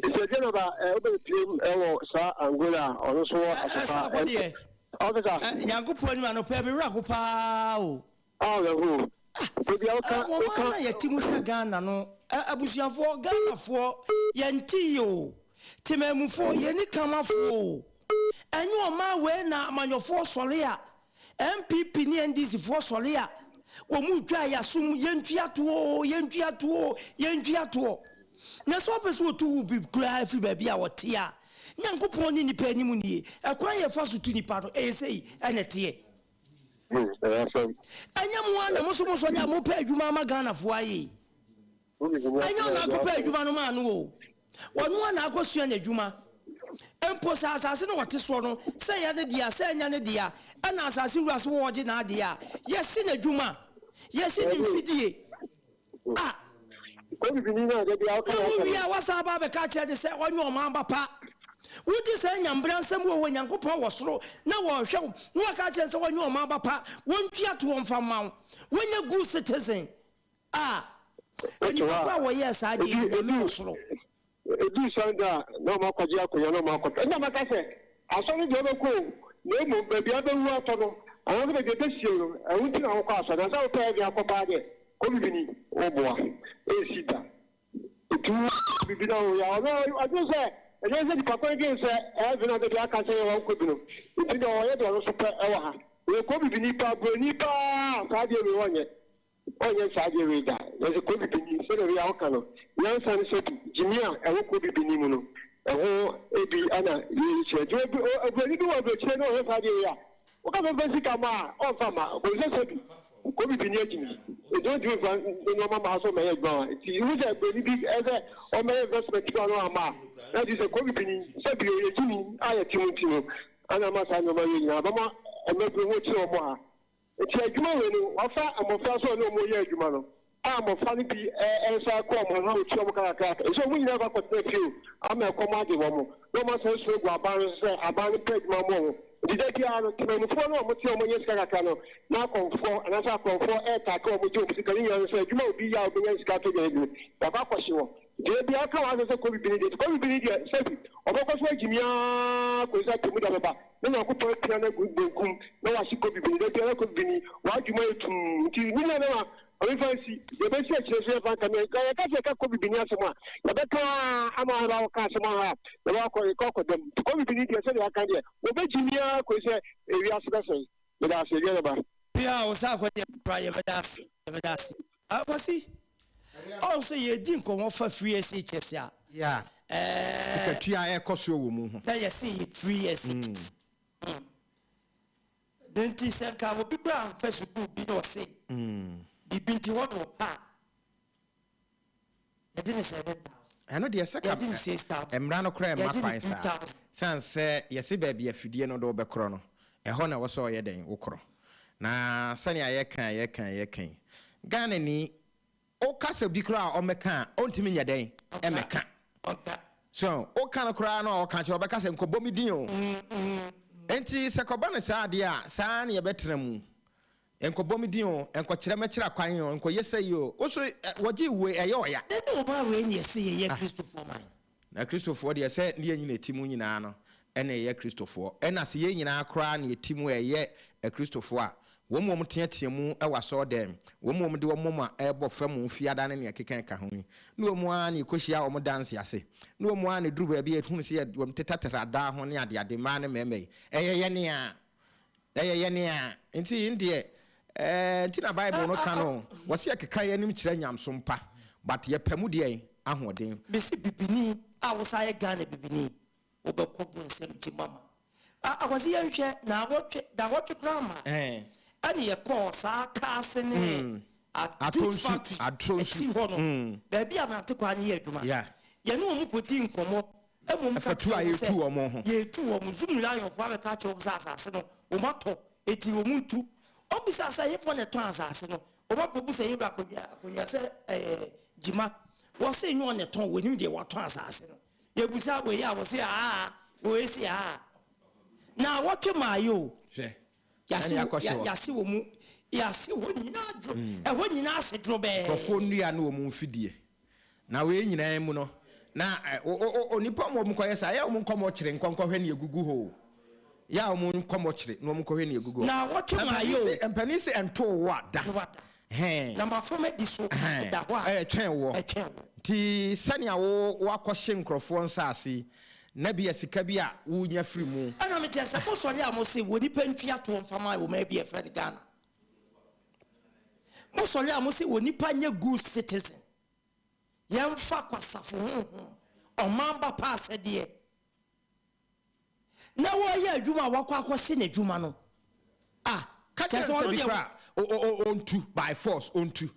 ise Genova obe team ewo sa Angola ono so asafa officer nyankopon ni ano pa be ra ko pa o le ho obi o ya timu sa Ghana no abusuafo Ghanaafo ye nti yo temamufo ye ni kamafo enyo ma we na amanyofo sole a MPP ni NDC fo sole a wo mu twa ya sum yentuato na so peso to bi kra fi ba bia wote a nyankopon ni nipa ni mu ni ekwan ye fa so tu nipa no sei enete anya mu ana mo so nya mo pa adwuma ma Ghanaafo ayi anya na ko pa adwuma no ma no o wonu ana akosua na adwuma empo sa asase no wote so no se ya ne dia se nya ne dia ana asase wuraso wo je na dia yesi na adwuma yesi ni fidie ko bi ni na de dia ko wi a wasa ba be ka che de se onyo o ma pa wudi se nyambra nsam wo Nyankopon wo soro na wo hwe no ka che se onyo o ma pa wontua to wonfa ma wonya good citizen eni pa wo yes adi na wo soro edu sanda no ma kwaji akoya no ma kwata na maka se aso ni je be ko na mo bebi abewu ato no awon be de sie no awuti na ko aso na sa o pe bi akoba de ko bi ni oboa sida etu bi na o ya no adu se eje se di papa ge se e na de aka se wo ko bi no etu de o ye de no so pe e wa ha we ko bi ni pa bro ni pa sa de we wonye onye sa de we da ye ko bi ni se de ya o kan no yan san se jimia e wo ko bi ni mu no e ho ebi ana ye che jo obi ni wo be che no he sa de ya o ka be sika ma o fa ma ko se se bi ko bi ni ejimi e don do fa no ma so me ye gbon ti hu je be ni bi e se o me investment ko no ama na di se ko bi ni se bi ye jimi aye ti no ana ma sa no ma ye na ba ma e me bi wo ti o mo ha ti adwuma we no wa fa amofra so no mo ye adwuma no amofra ni bi e sa ko mo na o ti o mo kaka so mu nyina ba ko te fi ama ko ma de wo mo no ma se so gwa ban se aban pe adwuma mo dide ki ano temamufo no mo ti o mo nye kaka no na konfo ana sa konfo ta ka o mo ti o sika ni yan se adwuma obi ya obi nye sika to ge ni ba ba ko hye wo de bi aka wa se ko bi ni de se bi oboko so agimia ko sa temu da ba na ko to pia na gugum na wa shiko bi ni de pia na ko bi ni wa adwuma etum ti ni na na o fancy de be se kire fa ka me ka se ka ko bi ni asema ya be ka ama ra o ka asema ha de wa ko dem ko bi ni de se ya ka de o be gimia ko se eri aseba se de da se de ba pia o sa ko de pra ye be das akwasi o se ye din ko mo fa free SHS ya yeah ikatua e koso wo mu ho na ye see 3 years denti se ka wo bi bra Facebook bi no se bi binti wo no pa e didn't say that eno de se ka emra no kra ma kwan sa san se ye se ba bia fidie no do be kro no e ho na wo so ye den wo kro na sani yekan Ghana ni o kasa bi kra o meka ontimi nya den e meka so o kana kra na o kan kira o kasa nkobo mi din o enti se koba na sa ade a sa na ye betena mu enkobo mi din o enko kire me kira kwan o enko yese yo o so woji we eye oya o ba we ni yese ye Christopher man na Christopher de se ne nyina timu nyina no ene ye Christopher ena se ye nyina kra na timu eye Christopher a wo mom teatea mu e waso dem wo mom de wo mom a e bo fam fiada ne ne kekan ka ho ni wo mo a ne kohyia wo mo dance ase ni wo mo a ne duru ba bi etunu se wo tetatara da ho ne ade ade ma ne meme ye ne a ye ne a enti inde enti na Bible no ka no wo se kekan ye nim kire nyamso mpa but ye pamu de ahoden bisi bibini a wo sa ye Ghana bibini wo be ko bu nsem jimama akwasi ye hwe na wotwe grama ani ye call sa kase ne atronsu hono baby amante kwa ne ye aduma ye no mu kodi nkomo emum ka tu aye tu omo ho ye tu omo zum lion fo aba ka cho asase no o mato eti o muntu o bisa sa ye fo ne ton asase no o ba ko busa ye ba ko se jima wo se nyu ne ton wonim de wa ton asase no ye busa we ya wo se wo esi na wotwe mayo yasi wo mu yasi wo nyina dro ho nyina ase dro be kofo nua na wo mu mfidie na we nyina mu no na onipa mo koye sa ya mo nkomo kire nkonkɔhwe ne egugu ho ya mo nkomo kire no mo kɔhwe ne egugu na wotwe mayo empani se ento wo ada na ma fome di so da ho twɛn wo ti sani awo wakɔhye nkrɔfo nsase na bia sika bia wo nya firi mu ana me tese mo sori a mo se woni pantwa to mfama wo ma bia Fred Ghana mo sori a mo se woni panya good citizen yemfa kwasafo o mamba pass de na wo ya adwuma wakɔ akɔhye na adwuma no tese wo de ontu by force ontu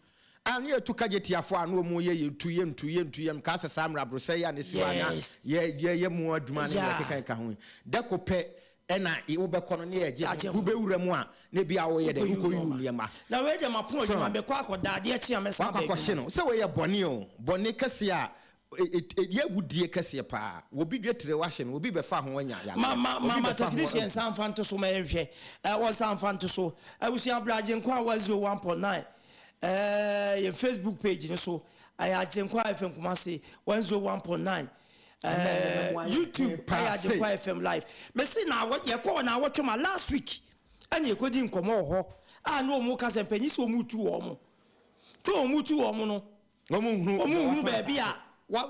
and ye to kageti afo anu mu ye tu yem ka sesa amra bro say ya ne siwana ye mu aduma ne ke kan ho da ko pe ena wo be kono ne ye bu be wura mu a ne bia wo ye de ko yu niema na we je mapon aduma be ko akoda de achi amesa be ko no se we ye bone kase a ye wudie kase pa wo bi dwetre wa hye no wo bi be fa ho anya ya mama technician san fanto so ma ehwe wo san fanto so awusi abraje nko a 101.9 your Facebook page so I Ajenkwa FM Kumasi 101.9 YouTube I Ajenkwa FM live me see na what you call na what my last week and you could in come ho no mo ka sempanyi so mu tu omo to omu tu omo no omu baby a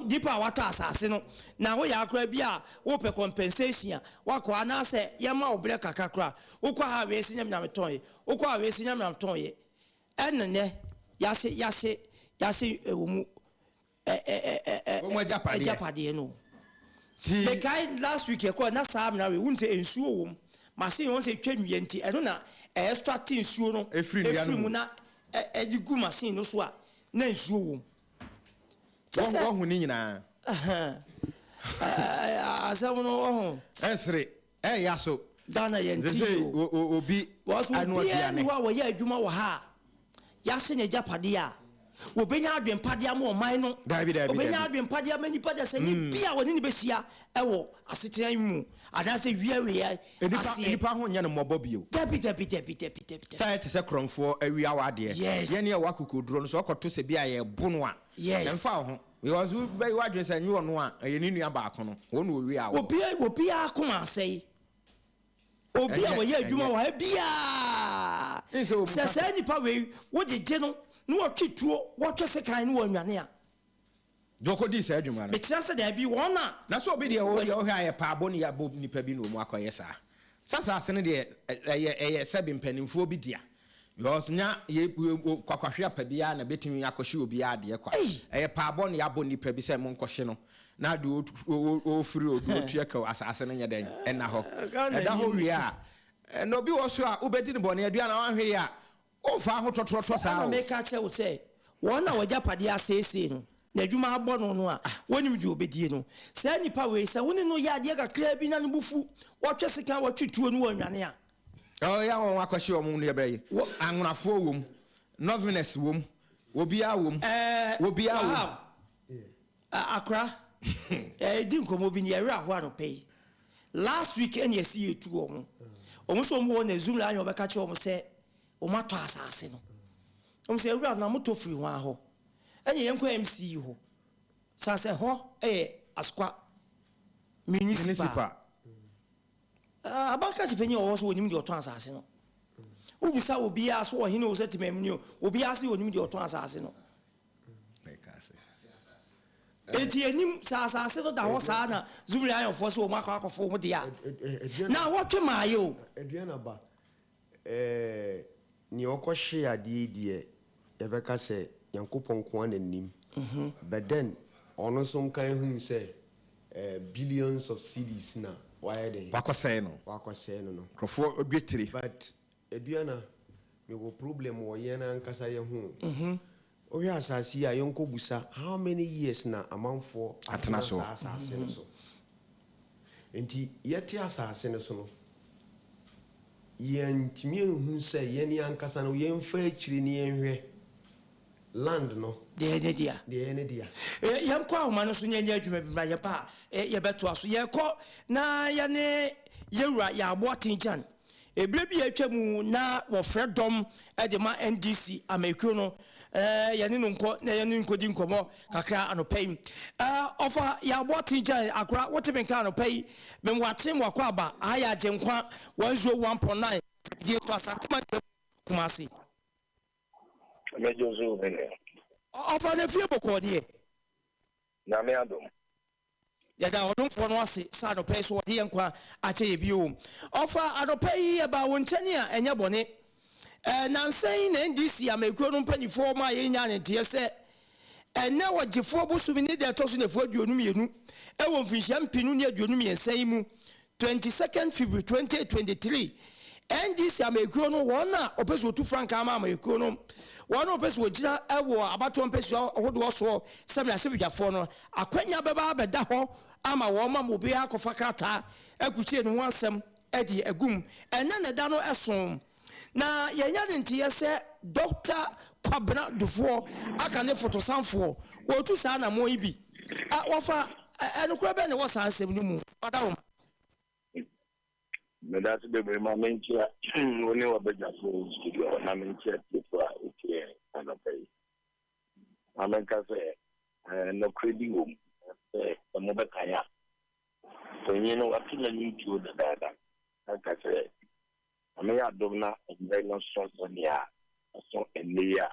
dipa wato asase no na wo ya akra bi a wo pe compensation wako anase yema obre kakakra wo kwa ha we sinyam na meton wo kwa we sinyam na meton ye enene yase mu ejapade no the guy last week e call na sam na we wunte ensuo wom machine won se twanwie nti eno na extract ensuo no efri mu na ejigu machine no so a na ensuo wom wo hu ni nyina asam no wo esre yaso dana yenti obi anu odiane wo ya adwuma wo ha yase ne japade a obenya adwempade am o man no obenya adwempade am nipa de se ni bia woni ni behia ewo asetean mu ada se wiawe ya nipa ho nya no mobo bio debi sai te se kronfo awia wade ye ne wakokoduro no so okoto se bia ye bono a emfa ho we was be wadwe se nyu no a ye ni nua ba kono wo no owia wo obi akoma sei obi a wo ye adwuma wo bia se nipa we wo jeje no no twituo wo twese kan no wanwane a joko di se adwuma no be kira se da bi wona na so obi de wo hwe aye pa abo ne ya bo nipa bi no mu akoye sasa asene de eye sebi mpanimfo bi dia because nya ye kwakwahwe apabia na betimi akohye obi ade kwa eye pa abo ne ya bo nipa bi se mo nkohye no na de o firi odu otua ka asase no nya den ena ho eda ho wi a no bi wo so a ubedi ne bone adua na wanhwe ya o fa ho totoro to sa na make a che wo say wona wajapade asese no na adwuma abɔ no a wonim dwe obedie no sɛ nipa we sɛ woni no ya de kakra bi na no bufu wɔtwe sika wɔtwetuo no wanwane a oh ya won akwashi o mu ne be anwonafo wom novenes wom obia wom obia wom akra di nkomo bi ne yere aho anope last week en yesi etu omo so mo na zoom la anyo be ka che omo se o mato asase no omo se ewura na moto free ho aho enye yenko MC ho sanse ho askwa municipal abaka chipenye o so onim de oto asase no ubisa obi aso o hine o setimam ni obi ase onim de oto asase no eti enim asase no da ho saa na zumri ayo fo so o makọ akọfo mo de ya na wotwe maayo eduana ba ni okohye ade die yebeka se yankopon ko ananim but then ono so kan hu se billions of cedis na why dey wakosey no no krofo obetire but eduana me go problem wo ye na nkasa ye hu o ya asasi ya yonko busa how many years na amanfo atena so asase no so enti yeti asase no so no yentimi hu se ye ni ankasa no ye mfa akiri ni yenhwe land no de ne dia yanko ahoma no so nyanya adwuma bi ma ye pa ye beto aso ye ko na ye ne yewura ya abo atinjan ebire bi atwamu na wo fredom de ma NDC amekuo no ye ne nko na ye ne nkodi nkomo kakra anopai ofa ya abo atinjan akora wotebe nka anopai memwate mwakwa aba aya agenkwa 101.9 die to asantema kumasi mejozo bene ofa na fie bokode na me adom ya da odun fo no ase sa no pay so wode yankwa ache ye bio ofa adopay ye ba wonchani a enye bone nansan na NDC amekuo no mpanifo ma ye nya ne tie se ene wogefo bosumi ne de toso ne fo aduonu mienu e wo mfinhia mpinu ne aduonu miensan mu 22nd February 2023 NDC amekuo no wona opeso otu franka ama amekuo no wona opeso ogira ewo abato opeso hodo so semna sebidafo no akwanya beba beda ho ama wo ma mobi akofa krata akuchie no wansem edi agum ene ne da no esom na yenya ntiye se Dr. Kwabena Dufo aka ne fotosanfo wotu sa na mo ibi wofa enukura be ne wo sa ansem ni mu wadawo medasi bebe ma mentia woni wa beja for studio na mentia tipo utie anapai amenka se no credit home mo be kaya so nyino atuna ni tuo dada aka se ameya domna ebe no so nia so elia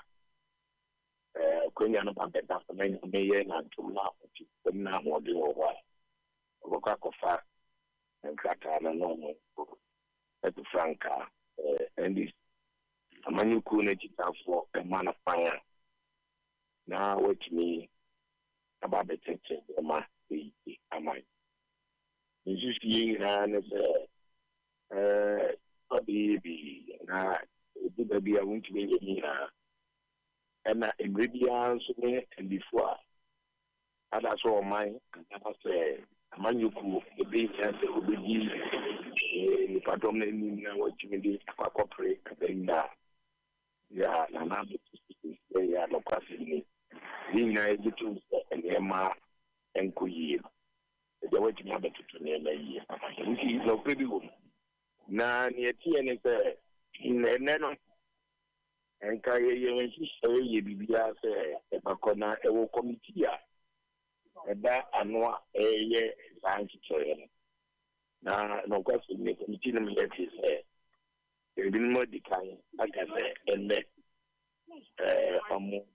kwenya no ba beta so na meye na tumna uti na mo de wo wa ko kofa nkata na no etu franka and amani ku na chitafo emana fire na wetimi ababe tete ma amai njusi na ne se obi na ebi bia wonti be ni na na ingredients ne before ada so mai na se amani ku ebi ya se obi ni patom ni na wetimi di akopre kabenda ya na na ya no kwasini na ejitu ema enkuyi the way to have to name yi nti no prebiwo na ni etie ne se neno enka ye wenchi ye bibia se ebakona ewo committee a eba anoa ye sanchi chere na no kwasini committee no yeti se ebi mo dikai aka se enne omo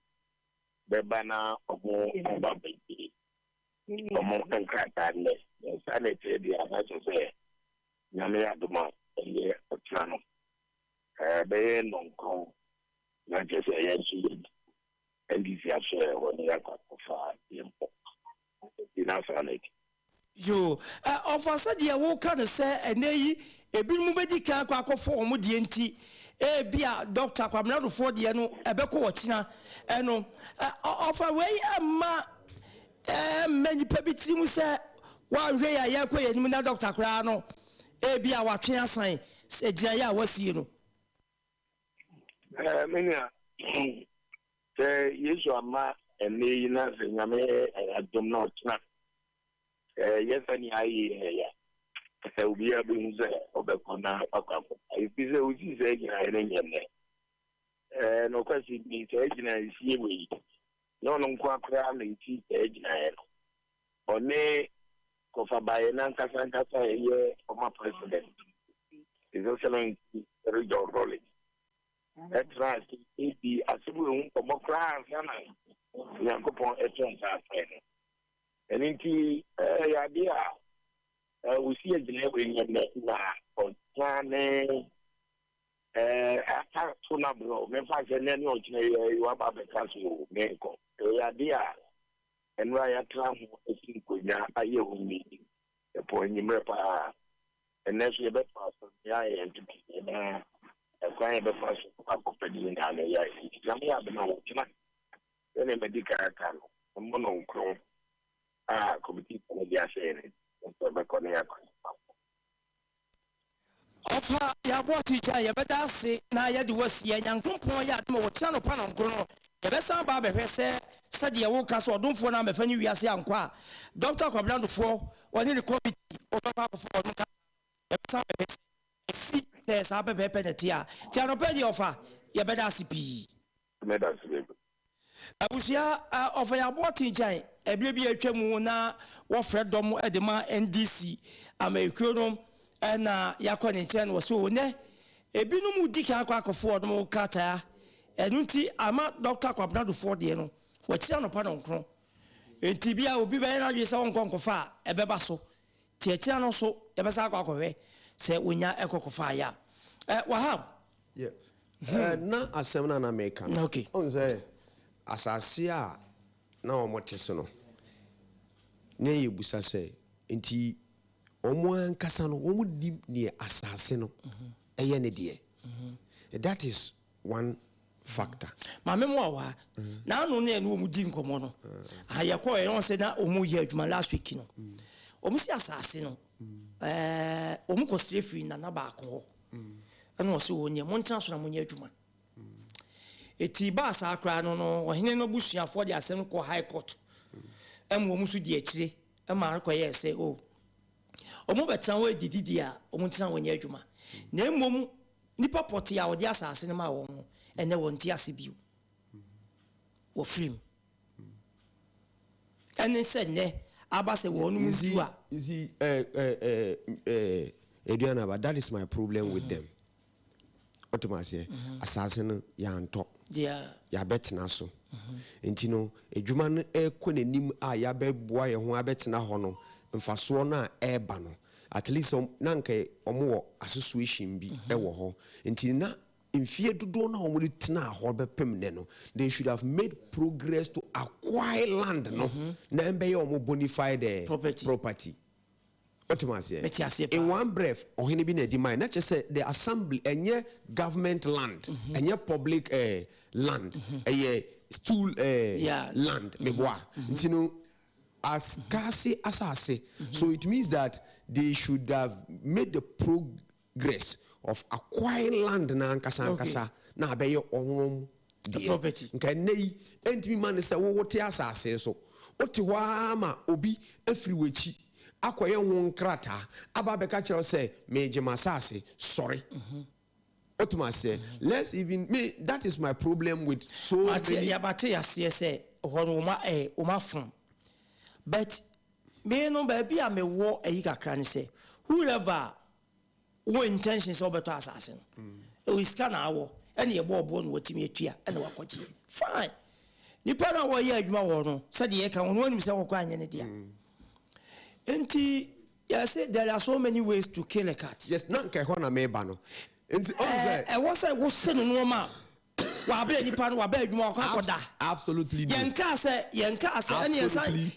beba na omo babaji omo enkrata ne sanete dia na se nyame ya doma ye otrano be nonko na je se ya chi ndc afse woni ya kwa fa yempo ina sanete yo ofasa dia wo ka de se eneyi ebi mu bedi kan kwa akofo omo die nti bia Dr. Kwabena Dufo de no ebeko wochina eno ofa wey ama many pebiti mu se wa hwe ya yakwa yanim na Dr. Kra no ebi a watwe asan se gina ya wasie no menya yesu ama ene na se nyame adom na otna yesani ayi ya ubi abunze obekona akwa ifize uji se gina ene nyene no kwasi bi se gina isi ewe no nkwa akra na iti se gina ene one kofa baye na nkasa ye former president is also in regional role that's right the asibu democrat sana yakopon eton sa fene eninti ya dia usi agene we na ontane ata tuna bro me fa je ne no gine you aba be kaso menko ya dia enwa ya tramu esinkonya aye humi epo nyimre pa enesu ebe paso ya entity na ekwan ebe paso akopedi na na ya jamu ya be na wotna ene medical kan mo no nkro committee ko dia share so be ko ya ko ofa ya boti ja ya beda se na ya de wasie nyankompon ya de mo wotna no pa no nkro no ya be san ba be hwese sade wo ka so odumfo na me fa ni wiase ankwa Dr. Kwablandofo woni the committee otopa ko for no ka ya be san be si te sa be penetia ti anope di ofa ya beda sipi meda sipi abusia ofa ya boti jan ebie bi atwam na wo fredom edema NDC amaekuno na yakọ chen wo so ne ebinum di kan akọ no kata enunti ama Dr. Kwablandofo de no wachira no pa no nkro enti bia obi be na dwe se wonkonkofa ebeba so ti achira no so ebesa akọhwe se wonya ekokofa ya wahab na asem na America okay on say asase a na omote so no ne yebusa se enti omo ankasa no omo dim ne asase no eye ne de that is one factor ma memo wa na anu na enu omu di nkomo no ayekọ e won se na omu ye adwuma last week no omu si asase no omu ko strefi na ba ko anu so wonye mo ntan so na mo nye adwuma eti ba sa akra no no ohene no busuafo de asem ko high court emu omu so di akire ma ko ye se o omu betan wo dididi a omu ntan wonye adwuma na emom nipa poti a odi asase ne ma wo ene wonti asibio wo film ene se ne abase wonu mudu a you see Adriana, but that is my problem with them. What am I say? Assassin ya anto ya betena so enti no edwuma no ekɔ nanim a ya bɛboa ye ho abetena hɔ no mfaso no a ɛba no at least na nka ɔmo wɔ association bi ɛwɔ hɔ enti na mfie dodo na ɔmo tena hɔ bɛpem ne no they should have made progress to acquire land no na ɛmbɛyɛ ɔmo bonify the property. What am I saying? In one breath, ohini bi na di mai. Not just say the assembly, enye government land, enye public land, stool land, meboa. You know, as kasi asase. So it means that they should have made the progress of acquiring land na ankasa na abeyo onwom the property. Okay, nei entimi man say wo te asase so. Oti wa ma obi afri wechi. Akoye won krata aba beka kire say meje masase sorry otuma say let's even me that is my problem with so many yabate yase say honoma oma from but me no ba bia me wo ayi kakra ne say whoever wo intentions obeto asase no we scan awo ene ye bobo no watimi atua ene wakoje fine nipa na wo ye adwuma wo no say de ye ka wo no nim say wo kwa anye ne dia. Enti, yes, there are so many ways to kill a cat. Yes, not Kahona Mebano. And what's I was saying, no man. Wabe nipan wabe adwuma kwa da. Absolutely. Yenka say any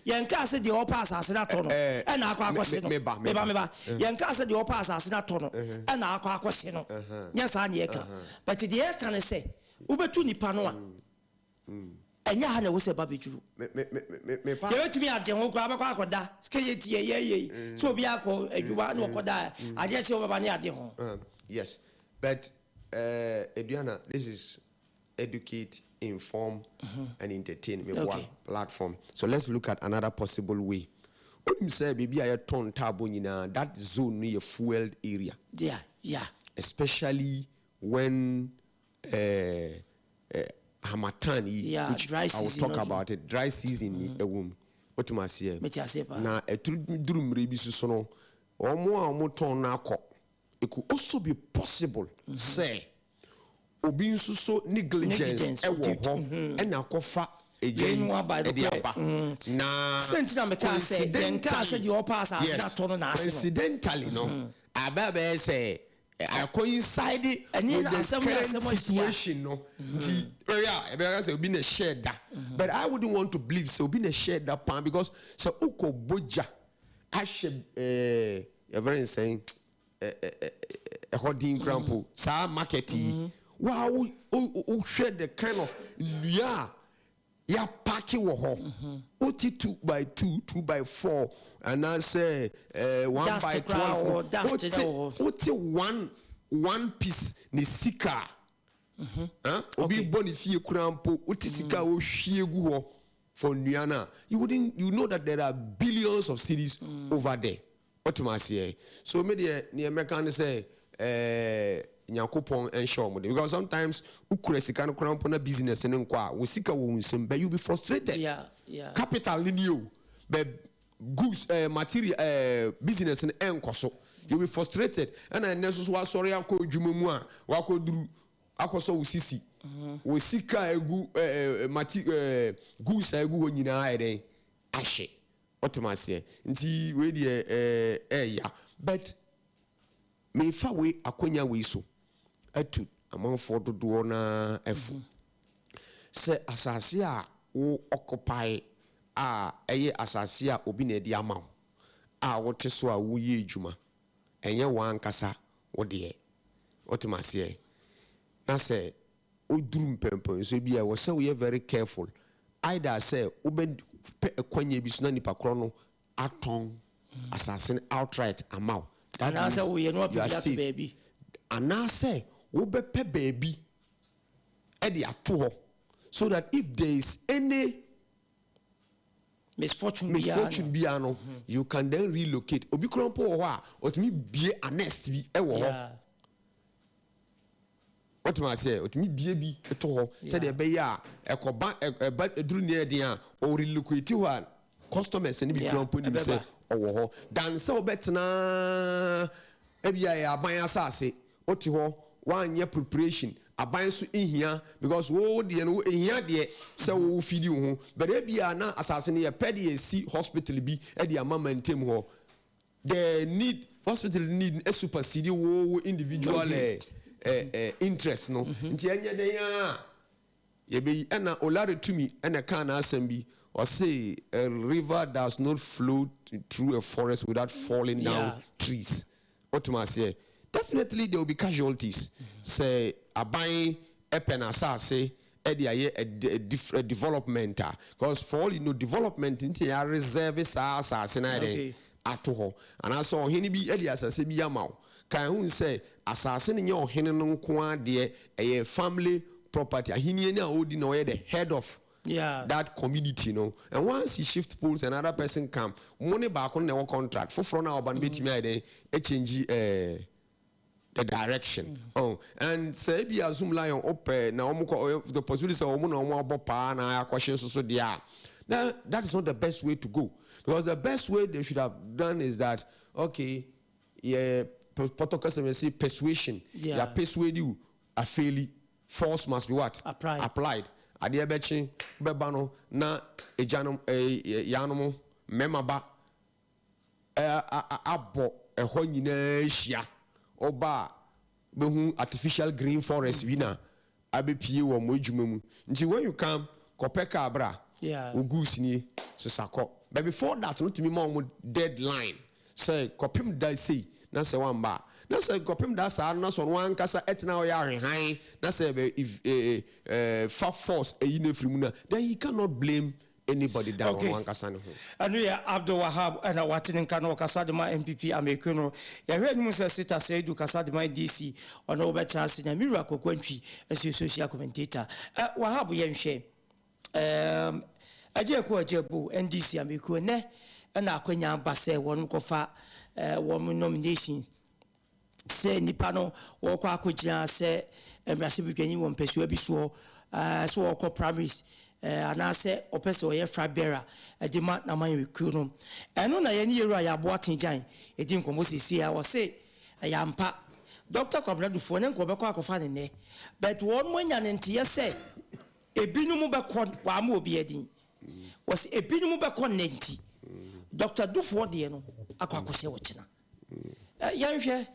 yenka say the opa asase na to no. E na akwa akwose no. Meba. Yenka say the opa asase na to no. E na akwa akwose no. Nya sa na yeka. But the yeka ne say ubetu nipa no a. enya ha na wo se ba bejuru me pa ye tumi agye ho kra ba akoda ske ye tie ye so obi akọ adwuma na okoda ade che wo ba na ade ho yes but Eduana, this is educate, inform and entertain one platform. So let's look at another possible way. When say baby I turn tabo nyina that zone near fueled area. Yeah. Especially when Hamatan, which dry I will talk about it. Dry season a womb. What you must say? Na a drum rebi susono. Omo turn na ko. It could also be possible, say, obi nso so negligence e wo ho e na kofa ejenwa by the na sentina meka say den ka say the pass as na to no na ase incidentally no ababa say I coincide with the current situation no the area say obi na share that but I wouldn't want to believe so obi na share that pan because so uko boja ahye very insane a holding crampo sa marketi wow share the kind of ya parking wo ho oti 2x2 2x4 and I say 1x12 oti one piece ni sika obi boni fie crampo oti sika o hwiegu ho for nuana you know that there are billions of cities over there. What you must say? So maybe near American say Nyakopon and show because sometimes ukuresi can cramp on a business and inquire we seek a wound but you'll be frustrated. Yeah. Capital in you but goods material business and enkoso you'll be frustrated and I necessarily sorry ako jumumwa wako dru akoso usisi we seek a goods egu nyina ere ashe. What am I saying? Nti we yeah. But me fa we akonya we so atu amanfo dodo na efu se asase a wo occupy eye asase a obi na di ama a wote so a wo ye adwuma enye wan kasa wo de what am I saying? Na say oduru mpempo so bia wo say we very careful either say oben kwanye bi suna nipa krono aton assassin outright amount and I say we no people that baby and I say we be pe baby e dey ato so that if there is any misfortune biano you can then relocate obi krompo ho a otimi bie a nest bi e wo ho what am I say otimi bie bi to ho say dey be ya ekoba eduru ne eden a o relocate ho customers ni bi krompo ni say owo ho dan say obetena ebia ya aban asase oti ho wanye preparation aban so ehia because wo de no ehia de say wo fidi ho but ebia na asase ne ye pede si hospital bi e de ama mantem ho the need hospital need a supersede wo individual interest no nti enye den ya ye be na olare tumi na kan na asem bi or say a river does not flow through a forest without falling down trees. What am I say? Definitely there will be casualties. Say abai epenasa say a development because for all you know development into a reserve assassin at ho and I saw hini bi Elias say bi amao kan hu say assassin nyo hini no kwa de a family property hini na odi no the head of that community, you know. And once you shift pools, another person come. Money back on the contract. For front now, but between change the direction. Oh, and say be a zoom lion up now. The possibility of no bopa na questions so there. Now that is not the best way to go because the best way they should have done is that protocol say persuasion. Yeah, persuade you. A fairly force must be what applied. Ade bechi beba no na ejanom yanom memaba abo eho nyina hia oba behu artificial green forest wina abepie wo mo adwuma mu nti when you come kopeka abra ogus ni sesako but before that no timi mo deadline say kopim dai say na say wamba na sɛ kɔpem da saa na so no ankasa ɛtena ɔyɛ ahwehan na sɛ if fa force ɛyi no afiri mu no then he cannot blame anybody down on ankasa ne ho anu ya Abdul Wahab ana watene nka no kasa de ma MPP America no ya hwɛ nimu sɛ Sita Saidu kasa de ma DC ɔno obɛtena se na Miru Akokwantwi as social commentator Wahab yɛnhwɛ ajebu NDC America ne na akwanya ba sɛ wɔn kɔfa wɔn nomination sɛ nipa no wɔkɔ akɔgyina sɛ mmarahyɛ bidwani wɔn mpɛsua bi soɔ so wɔkɔ primaries anase opese oye frabera edima na man wekuo no eno na ye ne yeru ayabo atenjan edi nkomo sisi a wo se yampa Dr. Kwabnadufo ne nko bekọ akofa ne ne but won mo nya ne ntie se ebinu mu bekọ wa ma obi edin wo se ebinu mu bekọ ne nti Dr. Dufo de no akọ akọhye wo kina yanhwe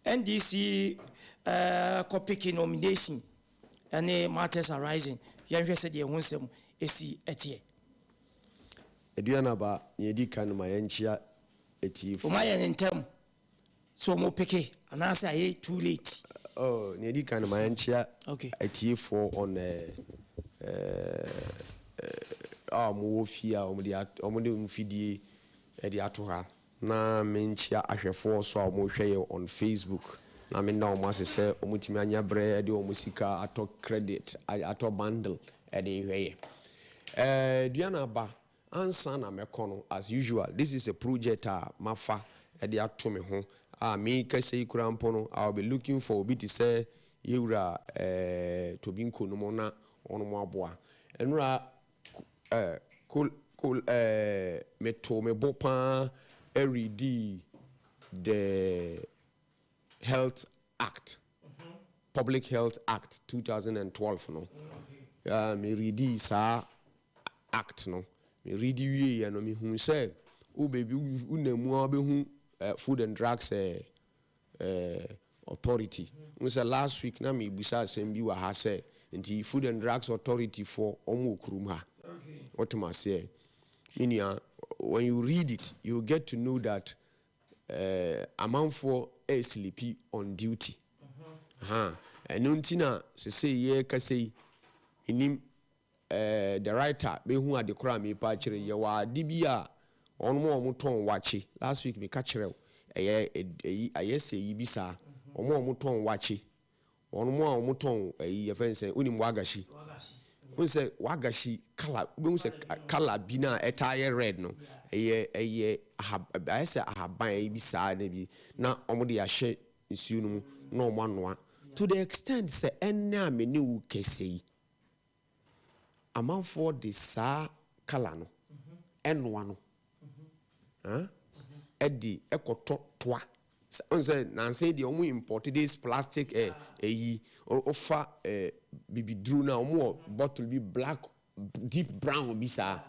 NDC copy nomination and matters arising yanhwe se de ho nsem esi etie eduana ba ye di kan ma yanchia etie o ma ye ntem so mo peke anase aye too late oh ne di kan ma yanchia etie for on mo ofia o mo de mfidie e de ato ha na menchia ahwefo so a mo hweye on Facebook na me na o ma se o mutimi anya bre e de o musika ato credit ato bundle e de hweye duana ba ansa na mekono as usual this is a project mafa e de ato me ho me kase kurampo no I'll be looking for obi to say yewura to bi nkono mo na ono mo aboa enura cool meto me bopa read the Health Act, Public Health Act 2012 no. Me read sa act no. Me read we no me hu say o baby unemu obehu Food and Drugs Authority. We say last week na me busa asem bi wa ha say nti Food and Drugs Authority for omo okurum ha. What am I say? Meaning when you read it you get to know that amount for a sleepy on duty. And untina say ye kase inim the writer be who at the crime patcher ye wa dibia on more muton watchy. Last week me catch a say bisa or more muton watchy. On more muton a fence unim wagashi. We say wagashi color we say color bina attire red no. I say I have by beside maybe now omodi ahye nsuo no no manoa to the extent say enna me ne wu kese amanfo de sa kala no ennoa no edi ekoto toa on say na say the omu import this plastic ofa bibidru na omu bottle bi black deep brown bi sa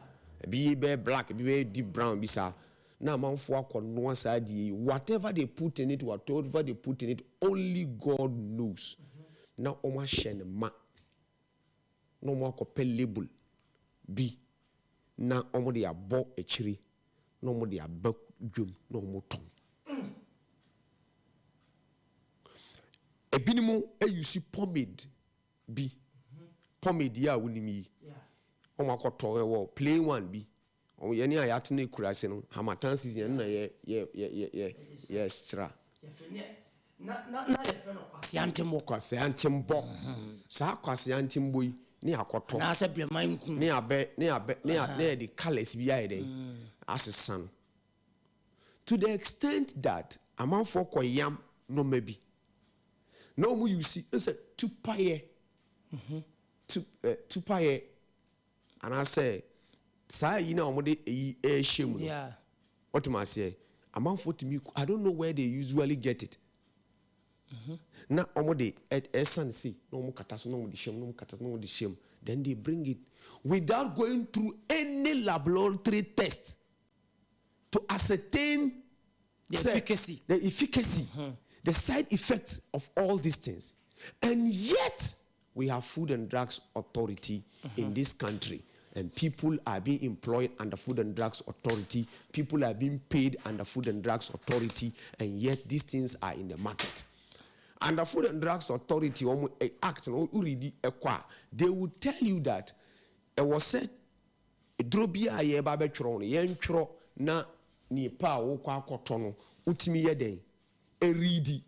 be black be deep brown bi sa na manfo akono asadi whatever they put in it only God knows na oma hye ma no mo akopɛ label bi na omo de abo akiri na omo de aba dwom na omo ton ebinimu use pomade bi pomade ya wonimi omo akoto wo plain one bi o ye ni ayatene kurase no hamatan season na ye extra na ye fe no kwase antembo sa kwase antembo yi ni akoto na se breman nku ni abe na the colors bi aye den asesan to the extent that amanfo koyam no maybe no mu you see is a tupaye tupaye and I say say you know omode e shame no what am I say amanfo to me I don't know where they usually get it na omode esan see no mo kata so no mo di shame then they bring it without going through any laboratory test to ascertain the efficacy the side effects of all these things, and yet we have Food and Drugs Authority in this country. And people are being employed under Food and Drugs Authority. People are being paid under Food and Drugs Authority, and yet these things are in the market. Under Food and Drugs Authority, act, they will tell you that it was said, Drobia ye babetron, yentro na ni pa wokwa kotono, utimi yeden, eridi.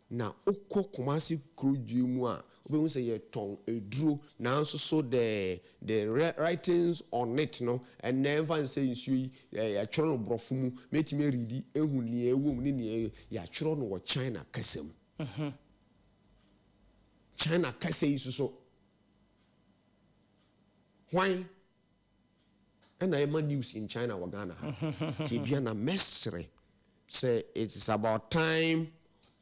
Na oko Kumasi Kruju mua, we say ye tongue a drew now so the writings on it no and never say you a chrono brofumu made me read ehuni a woman in ya chrono or China Kasem. China Kase is so. Why? And I am news in China Wagana. Tibiana Mesre say it is about time.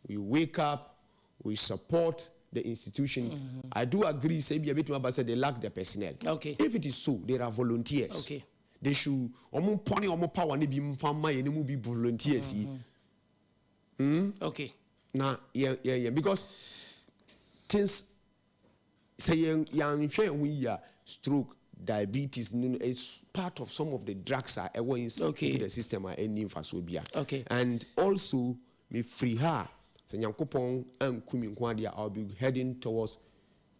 We wake up, we support the institution. I do agree, say they lack the personnel. Okay. If it is so, there are volunteers. Okay. They should power be volunteers. Okay. Now, yeah. Because things say young we stroke, diabetes is part of some of the drugs are into the system are any infrastructure. Okay. And also me free her. I'll be heading towards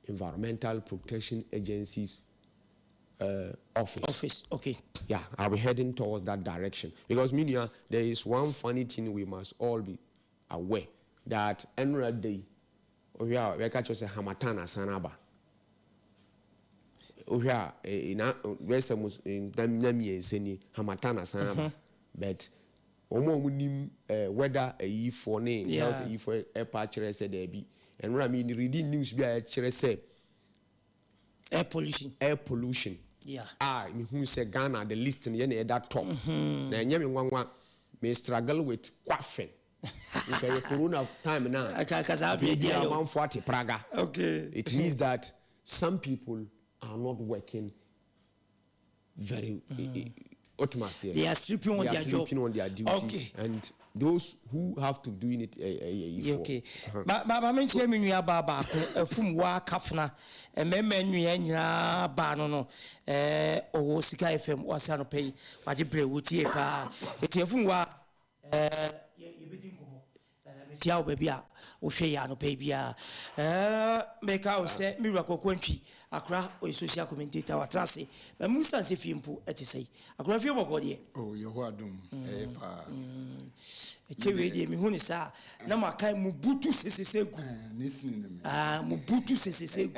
Environmental Protection Agency's office. Okay. Yeah, I'll be heading towards that direction. Because, Minia, there is one funny thing we must all be aware that every day, we catch us a Hamatana Sanaba. In Hamatana Sanaba. But whether a ye for name, not a for a patcher said there be. And what I mean, reading news be a say air pollution. Air pollution. Yeah. Me who say Ghana, the list in the that top. Now, Yami may struggle with quaffing. It's a corona time now. Because I'll be there. 140 Praga. Okay. It means that some people are not working very. They are sleeping on their job. On their duty. Okay. And those who have to do it okay. But mention me baba from wa kafna and men ba no o sika FM was no pay what you play with ye pa it from wa Tiao baby, Oshea no pay bia. Make out say miracle country. Accra or social commentator or trassi. But Musa say Fimpo at say. A graph of body. Oh, you are doom. A cherry, Mihunisa. Nama kai Mubutu says, listening. Mubutu says, hey,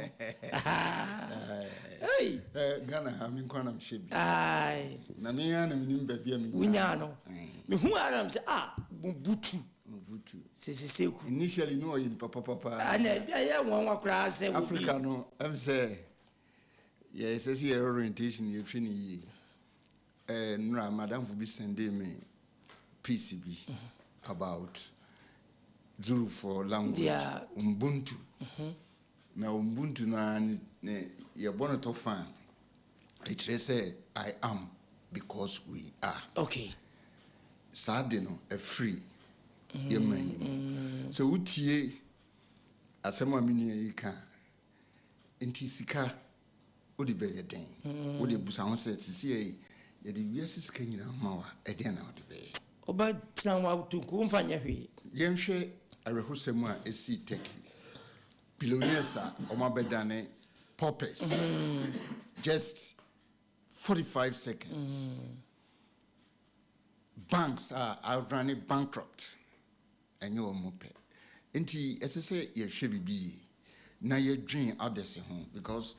Ghana, I'm in Quanam ship. Aye, Namian and Baby, Winyano. Mihu Adam say, Mubutu. Initially, no, in Papa. And I want class Africa, no, I'm say, yes, I see orientation, you finish. Madame will be sending me PCB about Zulu for language. Yeah. Ubuntu. Now, Ubuntu, na you're born to fan. It say, I am because we are. Okay. Sardino, a free. So utie asema mini ka enti sika odi be yeden odi busa ho se sisi ye de wiase sika nyina mawa e de na odi be oba tsanwa tuku mfanya hwe yenhwe arehosem a esi teki billionaires o mabedane purpose just 45 seconds banks are running bankrupt. And you are mope. Inti, as I say, you should be now you dream others home because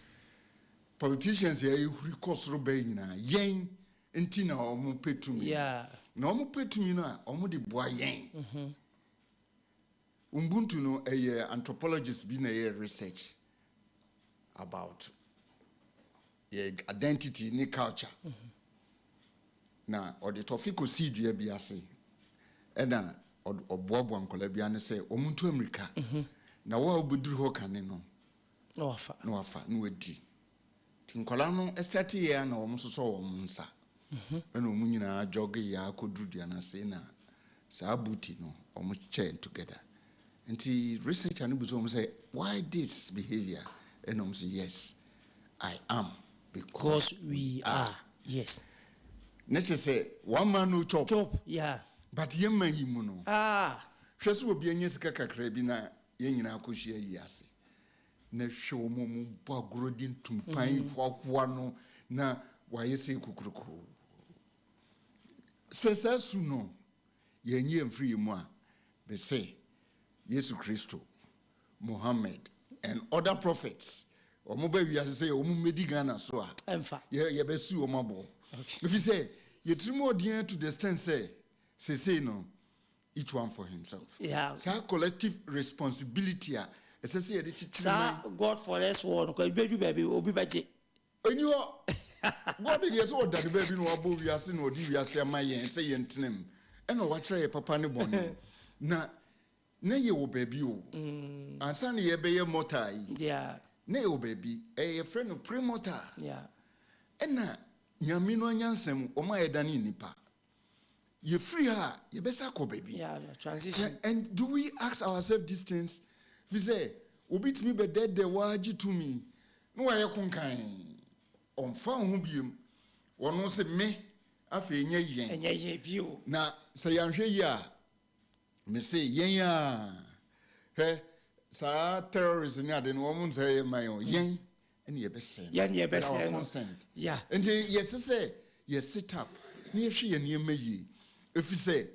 politicians here you recourse Robina, yang, intina or mope to me. Yeah. No mope to me now, or the boy yang. Ubuntu no a anthropologist been a research about identity ni culture. Now, or the tofico seed you be say. And or Bob and Colabian say, Omuntu America. Now, what would do Hokane no? No offer, no D. Tincolano, a 30 year no almost so monsa. When Omunina joggy ya could do the Anasena, Sabuti no, almost chain together. And the research and say, why this behavior? And say, yes, I am because we are. Yes. Nature say one man no chop. Chop, yeah. But yema yimuno. Shesu obi enye sika kakra bi na ye nyina akohia yi ase. Na hwe mo mo bagrodin tumpan hwahwa no na waye se kukuruku. Sesa su no ye nye mfiri mu a be say Yesu Kristo, Muhammad and other prophets. Omo ba wi ase say omo medi Ghana so a. Emfa. Ye be su omo abo. If you say you trimo odien to the extent say no each one for himself. Yeah. So collective responsibility a say God for us one because baby obi baje. Eni ho God dey say odade baby no abo wi ase no odi wi ase ma yen say yentinem. E no wa kire ye papa ne bon. Na ye wo baby o. Ansa ne ye be ye mortar yi. Yeah. Na ye wo baby e ye friend no pre-mortar. Yeah. E na nyame no anyansem o ma ye dane nipa. You free her, you better call baby. Yeah, transition. And do we ask ourselves these things? We say, "Obit me be dead the waji to me." No, I contain. On found who be one was a me. I feel yen. Now, say I'm here. Me say yen. Hey, sa terrorism. I didn't want to say my own yen. And ye best say. Yen ye best say. Consent. Yeah. And yes, I say yes. Sit up. Near she and near me. If you say,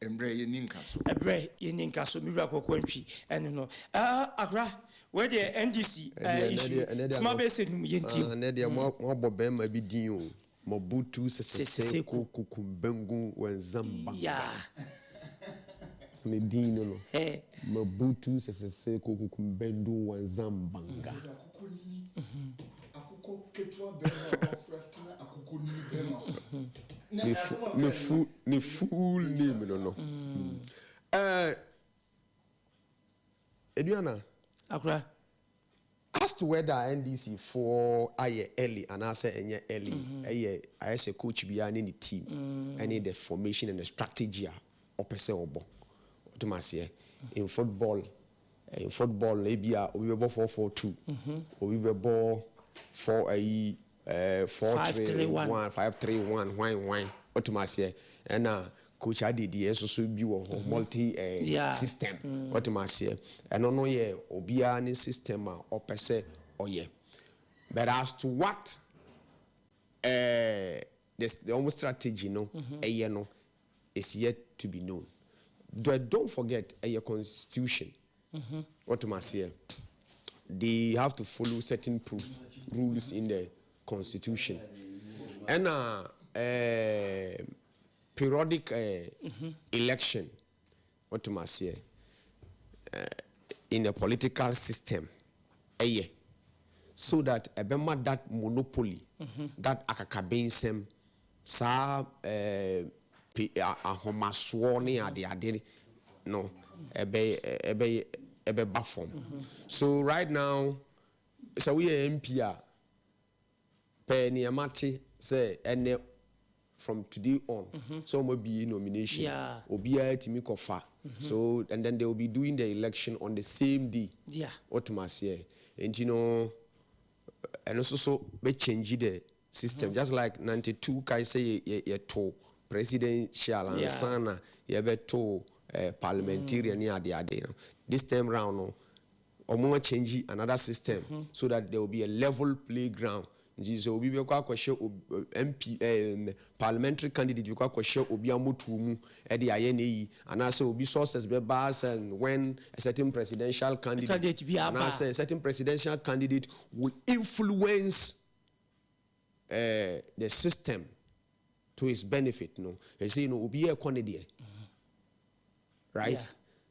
Embre Yeninkaso. Ebre Yeninkaso, Miracle Country, and no. Agra, where the NDC small base in Yenti. Nadia Mobobem, I be dio. Mobutu Seko Kukumbengu when Zamba. Yeah. Medino. Mobutu Seko Kukumbendu when Zambanga. The full name, no. Eduana, as to whether NDC for aye early and I say early, I say coach behind any team, I need the formation and the strategy of a obo. To my say in football, maybe we were 4-4-2, or we were 4-3-1, 5-3-1, wine. What my say, and coach I did the so be multi system. What my say, and no yeah, obiani system or per se or yeah. But as to what the almost strategy no, is yet to be known. Don't forget a constitution. What my say, they have to follow certain rules in the constitution, and periodic election. What my say, in a political system, so that ebema that monopoly, that akakabensem, sa ahomaswoni ade no ebe bafom. So right now, so we are MPR. Penny Amati say and from today on, so will be nomination. Yeah. Obia Timikofa. So and then they will be doing the election on the same day. Yeah. What must say? And you know, and also so we change the system. Just like 92 kai say ye to presidential and sana ye be to parliamentarian near the ade. This time round no, or more change another system so that there will be a level playground. So we will MP parliamentary candidate because obi amotumu e de ayene and also obi sources be bars and when a certain presidential candidate and also a certain presidential candidate will influence the system to his benefit. No, they say no obi e candidate, right? Yeah.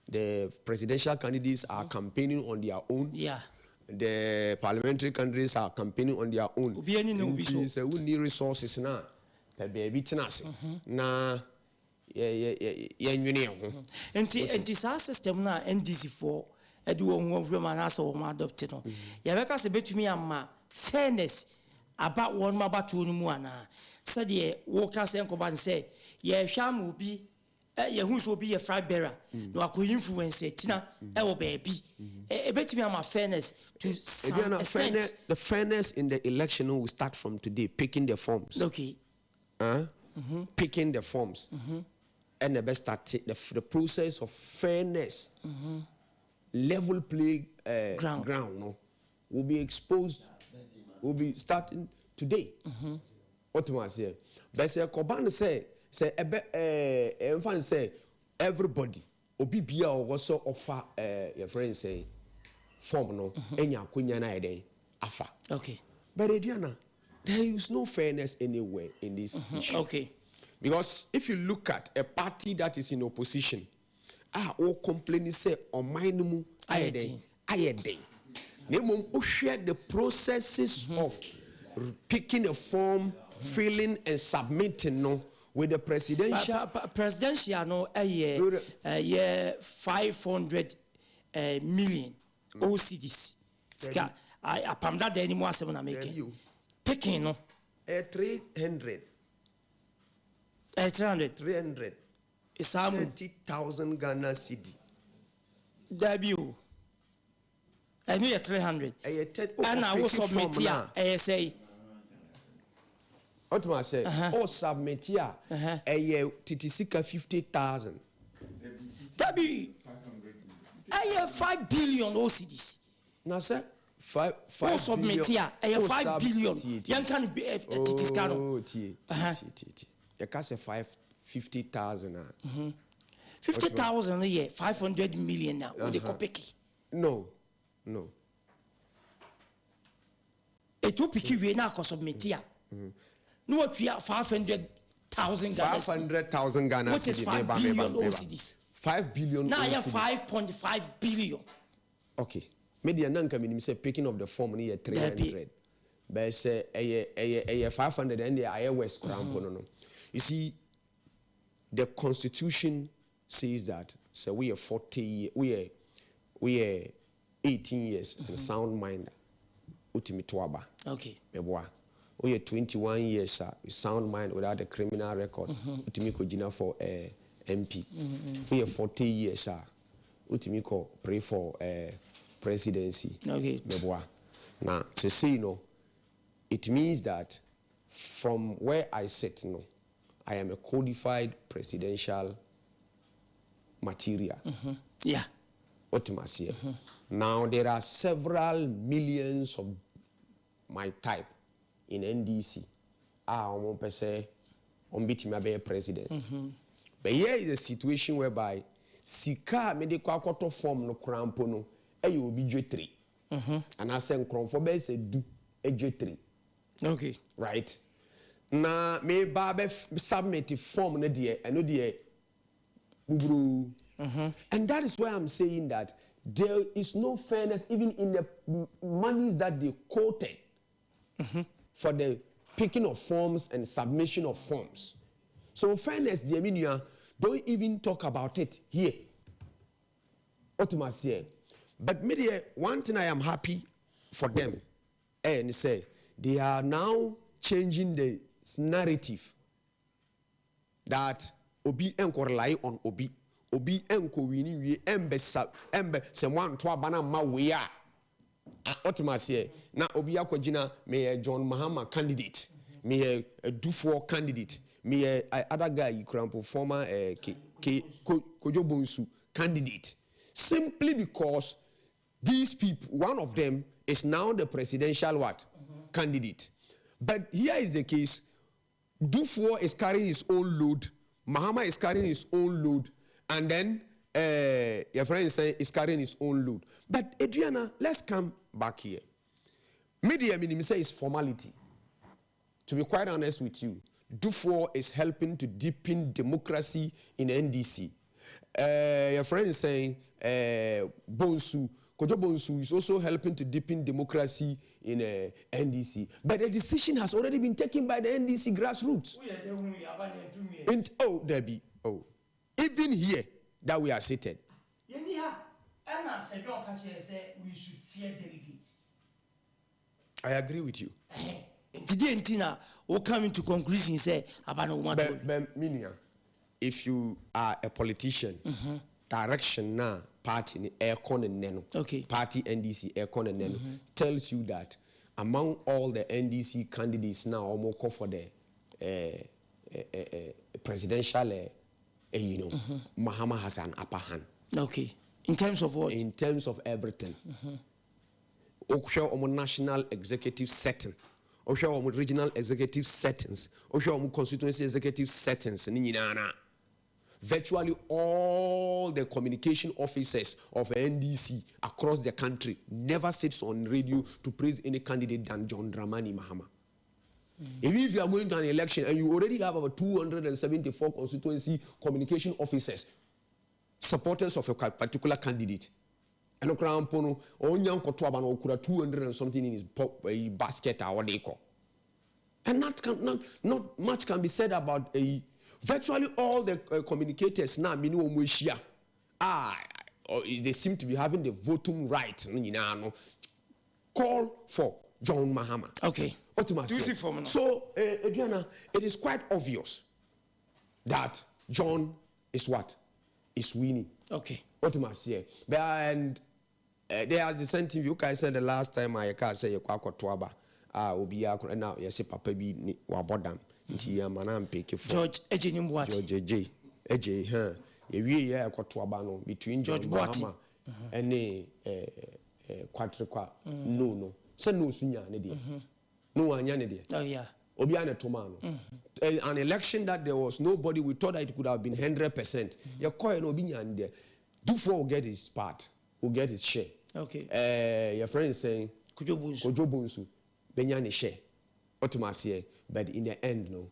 The presidential candidates are campaigning on their own. Yeah. The parliamentary candidates are campaigning on their own. We need resources now. Baby, na and our system now NDC for adopted. Yabeka se betumi ama fairness about one maba to muana. Said ye workers and command say, ye sham will be who will be a flag bearer, no influence tina baby. A bit me am fairness to some extent. The fairness in the election will start from today, picking the forms. Okay. Picking the forms. And the best start the process of fairness, level play ground no, will be exposed, will be starting today. What do I say? But say Koban say everybody obibia also offer your friend say form no enya kunya na eden afa. Okay. But Ediana, there is no fairness anywhere in this issue. Okay. Because if you look at a party that is in opposition, all complaining say on my ayede. Nemo share the processes of picking a form, filling and submitting no with the presidential. Presidential no a 500 million OCDs. Ska I pamda de anymore seven making. Picking no 300. 300. It's 30,000 Ghana cedi. Debut. I knew 300. And I will submit here. I say. What do I say? Oh, submit here. A titisika 50,000. Debut. I have 5 billion OCDs. Now, sir. 5 submit here. I have 5 billion. Young can be a titiscano. You can say 50,000. 50,000 a year, 500 million now. With the copy. No. It will pick you now because of metia. No, what we are 500,000 Ghana. 500,000 Ghana. What is 5 billion OCDs? 5 billion. Now I have 5.5 billion. Okay. Media nanka minim say picking up the form near 300. But say a 500 and the I West Crampo no. You see, the Constitution says that so we are 40 we are 18 years in sound mind. Utimituaba. Okay. Meboa. We are 21 years sound mind without a criminal record. Utimiko Jina for MP. We are 40 years Utimiko pray for presidency. Okay. Meboa. Now to say no, it means that from where I sit no, I am a codified presidential material. Yeah. What you must say. Now there are several millions of my type in NDC. I'm per se on be president. But here is a situation whereby Sika medical quarter form no crampono, a will be J3. And I say Cronfobes say do a J3. Okay. Right. Na me babe submit form no dear and no dear bubru. And that is why I'm saying that there is no fairness even in the monies that they quoted for the picking of forms and submission of forms. So fairness, dear Minia, don't even talk about it here. What am I saying? But media, one thing I am happy for them, and say they are now changing the narrative that Obi enko rely on Obi enko wini we embe someone to abana ma we are. What am I saying? Na Obi akojina me John Mahama candidate, me a Dufour candidate, me a other guy Krampo former Kojo Bonsu candidate, simply because these people, one of them is now the presidential candidate. But here is the case. Dufour is carrying his own load. Mahama is carrying his own load. And then your friend is carrying his own load. But Adriana, let's come back here. Media minimum say is formality. To be quite honest with you, Dufour is helping to deepen democracy in NDC. Your friend is saying Bonsu, Kojo Bonsu is also helping to deepen democracy in NDC. But the decision has already been taken by the NDC grassroots. Debbie, even here that we are seated. We should fear delegates. I agree with you. Today, Ntina will come into conclusion say, if you are a politician, direction na party aircon and neno. Okay. Party NDC aircon and neno tells you that among all the NDC candidates now, almost call for the presidential, Mahama has an upper hand. Okay. In terms of what? In terms of everything. National executive setting. Regional executive settings. Constituency executive settings. Virtually all the communication officers of NDC across the country never sits on radio to praise any candidate than John Dramani Mahama. Even if you are going to an election and you already have over 274 constituency communication officers, supporters of a particular candidate, and Okra Pono, Onyan Kotwaba, Okura 200 and something in his basket or what they call. And not much can be said about virtually all the communicators now, they seem to be having the voting right. Call for John Mahama. Okay. So, Adriana, it is quite obvious that John is what? Is winning. Okay. What must say? And there are the same thing you guys said the last time I can't say you quack tuaba. Obia now, yes, Papa be wabodam. George Ejinimwat. George Ej, huh? A year quatuabano between George Mahama and quatriqua. No. Send no sunya, no one yanity. Oh, yeah. Obiana Tomano. An election that there was nobody, we thought that it could have been 100%. Your coin Obian there. Dufo will get his part, will get his share. Okay. Your friend is saying, Kojo Bunsu, Benyani share. Otomasiye. But in the end, no,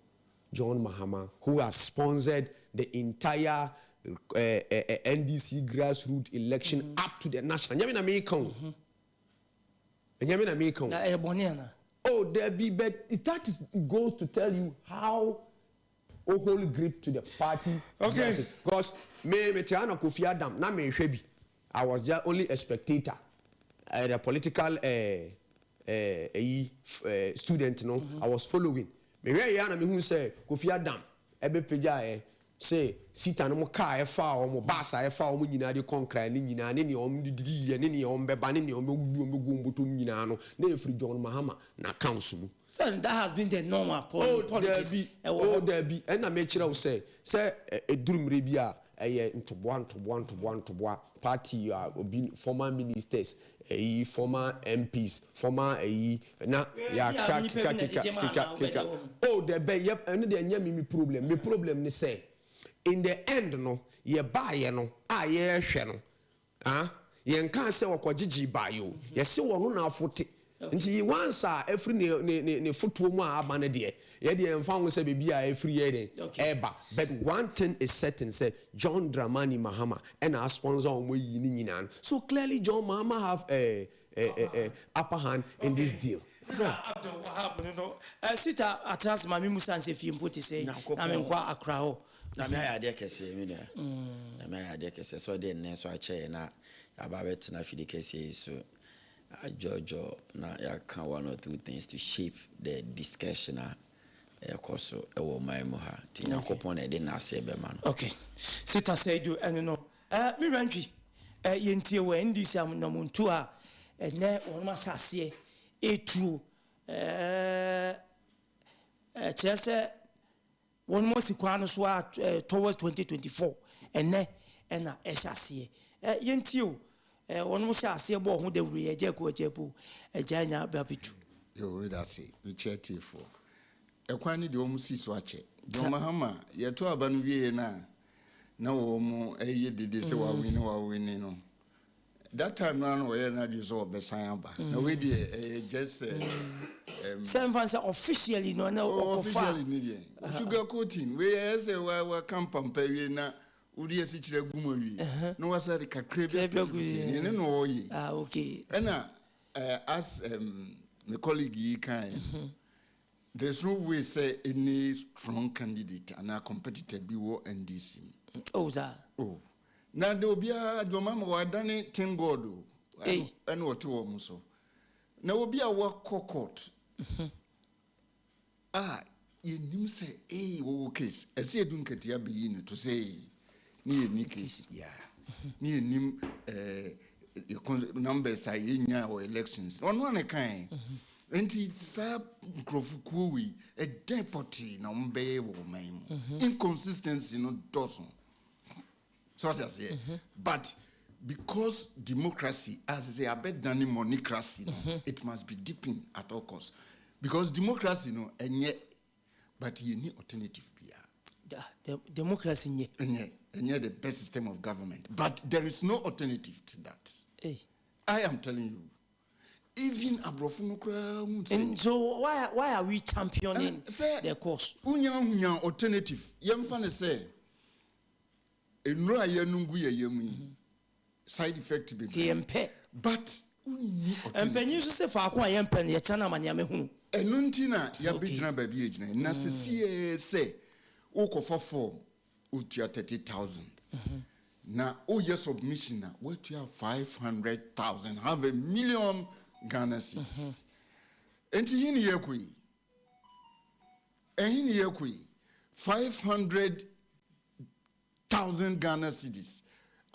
John Mahama, who has sponsored the entire NDC grassroots election up to the national. Oh, there be, but it goes to tell you how whole grip to the party. Okay. Because Kofi Adam, na me shebi. I was just only a spectator. The political student, no, I was following. Me yana me who say Kofi Adam, ebe peja say sita no car e fa o mo basa e fa o mo nyina de konkra ni nyina ne didi ne ne on beba ne ne on gumbuto nyina no na efri John Mahama na council. So that has been the normal politics. There be and na me kire wo say edurumre bi a ntoboa party former ministers, former MPs, former na ya kika. Oh, there be yep and the nyame problem. Me problem ni say in the end no ye buy no ye hwe no ye nkan se wokogigi buy yo ye se wo no na afote nti once every ne foto mu aba na de ye de mfa ho se bebia every year eba. But one thing is certain, say John Dramani Mahama and our sponsor on we nyina. So clearly John Mahama have a upper hand in this deal. So what happened, Sita atrans mami musa nse fi mpoti say na me nkwa akra ho na me ya de kese mi de na me ya de kese so de ne so ache na aba bet na fi de kese so Jojo na ya can one or two things to shape the discussion ekoso ewo mai mo ha ti yakopon e de na ase be ma no. Okay, Sita say do no mi rantwi yentie we ndi sam no muntu a ene won ma sase etu chese won mo sikwa no so towards 2024 ene na esase yentie o won mo sase bo ho de wuri eje ko ejebu eja nya babitu yo we da say we chat for ekwani de omu si so ache John Mahama yeto abanu wie na wo mu dede se wa wini no that time now we na just obesan aba na we dey just some fans officially no na officially ni sugar coating we say we campaign pa wie na uri esi kire gumo wi no wasa de kakre be ni no yi okay na as my colleague yi kan there's no way say any strong candidate and a competitor be wo NDC. Oh, sir. Oh. Now there will be a Jomama Wadani Tingodo. And what to so. Now will be a work court. ye nim say wo case ese edun katia be yi to say ni ni case ya ni nim numbers are nya or elections ono ne kan enti sa microphone we a deputy na mbe wo man inconsistency no doesn't so what I say but because democracy as they are better than monocracy it must be deepened at all costs because democracy no enye but you need alternative bia democracy enye the best system of government but there is no alternative to that I am telling you even abrofo and so why are we championing the cause unya alternative yemfa ne say enro ayenungu yeyemu side effect be yempe but unni empanyi so se fa akwa yempe ne yetana manya mehunu enunti na ya begyina ba bi egyina na se se ukofa form utia 30,000 na oye submission na what you have 500,000 have $1 million Ghana cedis enti hini yekui 500,000 Ghana cedis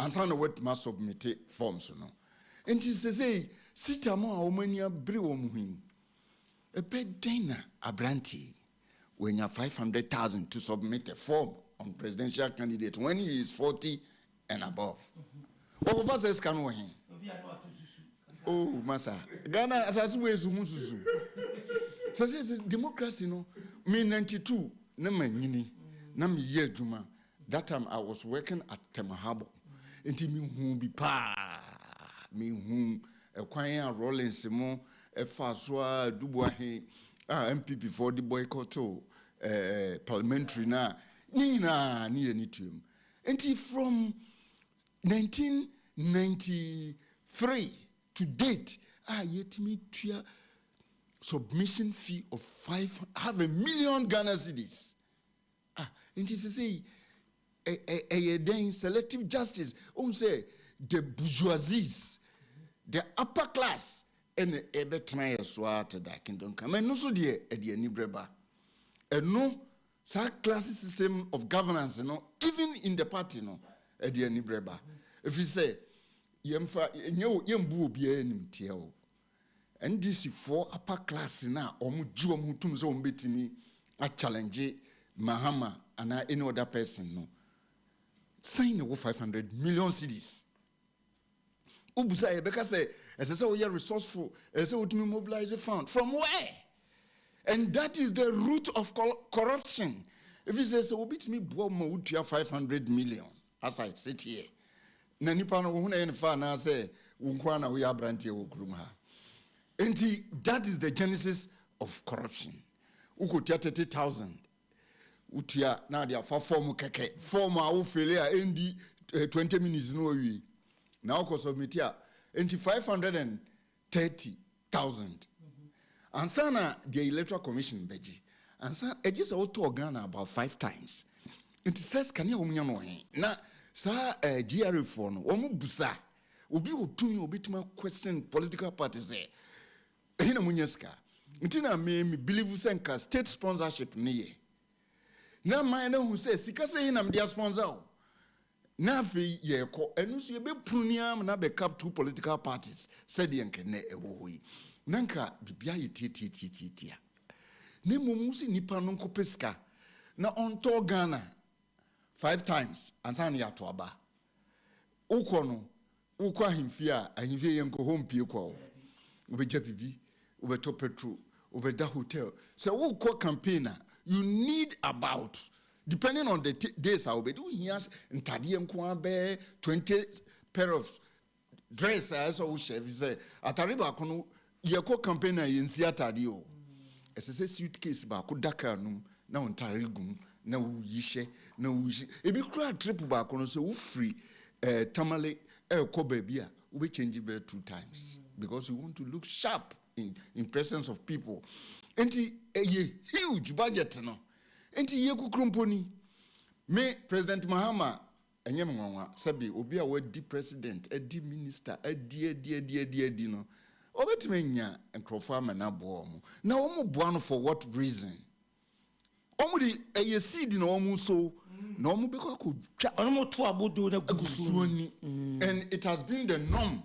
and so what must submit forms no enti say sitamo a omania bre omuhin a bedena abranti when you have 500,000 to submit a form on presidential candidate when he is 40 and above. What of us can we? Oh, massa. Ghana as we susu. So says democracy no me 92 na manyini na me ye juma. That time I was working at Temahabo. Enti me hu bi pa me hu e kwan rolling semo e fa so a dubuahe MPP for the boycott parliamentary na nina ni enitum. Enti from 1993 to date, yet me to submission fee of $5 million Ghana cedis. And it say then selective justice. Say the bourgeoisies, the upper class, and ebe try swat that kingdom come. And no so dear ni breba. And no sa class system of governance, even in the party, ni breba. If you say yemfa yembu obi anim tiao and this for upper class na omuju omutum so ombetimi a challenge Mahama and any other person no sign over 500 million cedis ubusa ebeka say say we are resourceful say we mobilize the fund from where and that is the root of corruption if you say so obetimi bo ma utua 500 million as I sit here na nipa no hu na yen fa na say unkwa na we abrantie wo krum ha enti that is the genesis of corruption ukotia 30,000 utia na dia fa form keke form a wo fele a endi 20 minutes no wi na uko submit a enti 530,000 ansa na the electoral commission beji ansa ejisa auto Ghana about 5 times enti says kan ya omunya no he na sa GRA for no omu busa obi otumi obetuma question political parties hina munyeska ntina me believe senka state sponsorship niye na man na hu say sika say hina me sponsor na fi ye ko enu so ye be prunia na be cap two political parties said yenke na ewoyi nanka bibia ye tietietia ne momusi nipa no nkopeska na onto Ghana 5 times ansani ya toaba ukono ukwa himfia ahimfia yenko home pie kwa ubeja bibi ubeto petrol ubeda hotel so ukwa campaigner you need about depending on the days I will do here ntade yenko abe 20 pair of dress as o chef say atariba kono yeko campaigner yensi atade o ese suitcase ba ko daka num na ontare gum na yishe na wuji ebi kura trip ba kono so wo free tamale ko babia we be change be 2 times because we want to look sharp in presence of people enti a huge budget no enti ye kukrumponi me President Mahama enyem nwanwa sabi obi a wadi president adi minister adi no obetime nya enkrofo amana bo mu na wo mo boa no for what reason omudi a seed in almost so no more because and it has been the norm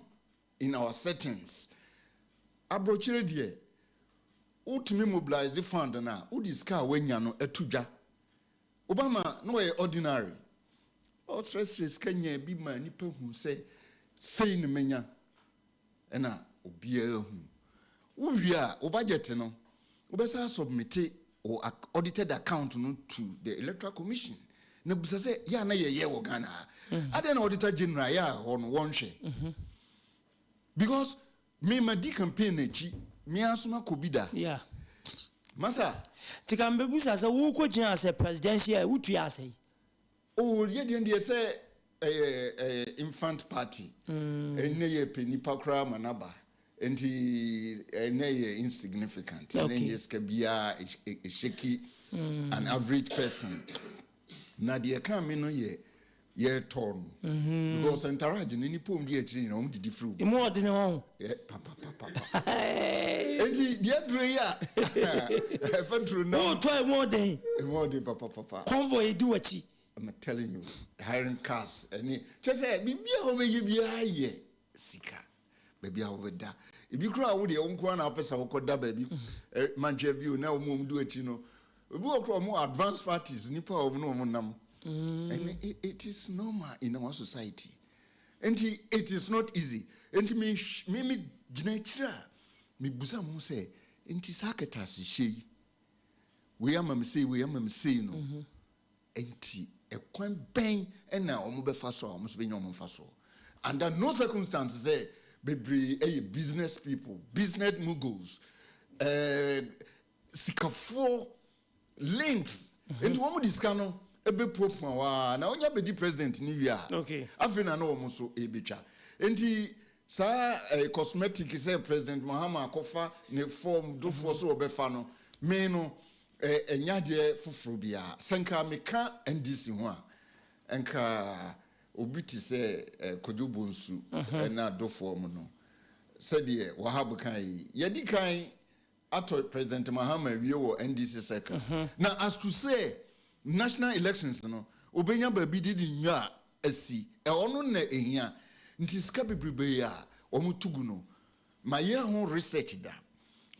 in our settings. Abrochire dear, ultimate mobilize the fund now, Udiska when yano etuja. Obama no ordinary. All stress Kenya be my nipper who say in the menya and obia who we are obadgetino. Obesa submit or audited account to the Electoral Commission. Nebusa say, ya na ye Ghana. I don't auditor general ya on one share. Because me my campaign me asuma kobida. Yeah. Masa. Tikambebusa as a wuko jina as a presidential, what you say? Oh, yeah, the say infant party. Neye penny pakra manaba. And he insignificant. And then yes, can be a shaky, an average person. Nadia come no ye torn. Because encouraging any poem dear train home to the fruit. More than home. Papa. And the other year, no, try more day. More day, papa. Convoy do what she. I'm telling you, hiring cars. And just say, be over you be a sika. Baby, over there. If you cry with your own corner, person who could baby, manche view now, mum do it, you know. We work on more advanced parties, Nipa of no monam. And it is normal in our society. And it is not easy. And me, Jnatra, me Busam say, and Tisakatas she. We am say, no. And a quite bang, and now Mubefaso, must be no faso. Under no circumstances, be business people, business moguls, sikafo links. Into one this cano, a be pope now only be the president in India. Okay. Afrina no muso a bicha. And he sa cosmetic is President Mahama Kofa ne form do for so befano. Meno a nyade fufrubia. Senka meka and this one. Enka obiti se kodubunsu na do form no said ye wahabu kai yedi kai ato President Mahama wiwo NDC circles now as to say national elections no obenya baby didi nwa asi ono na ehia nti ska bebrebe ya omutugu no ma ye ho research da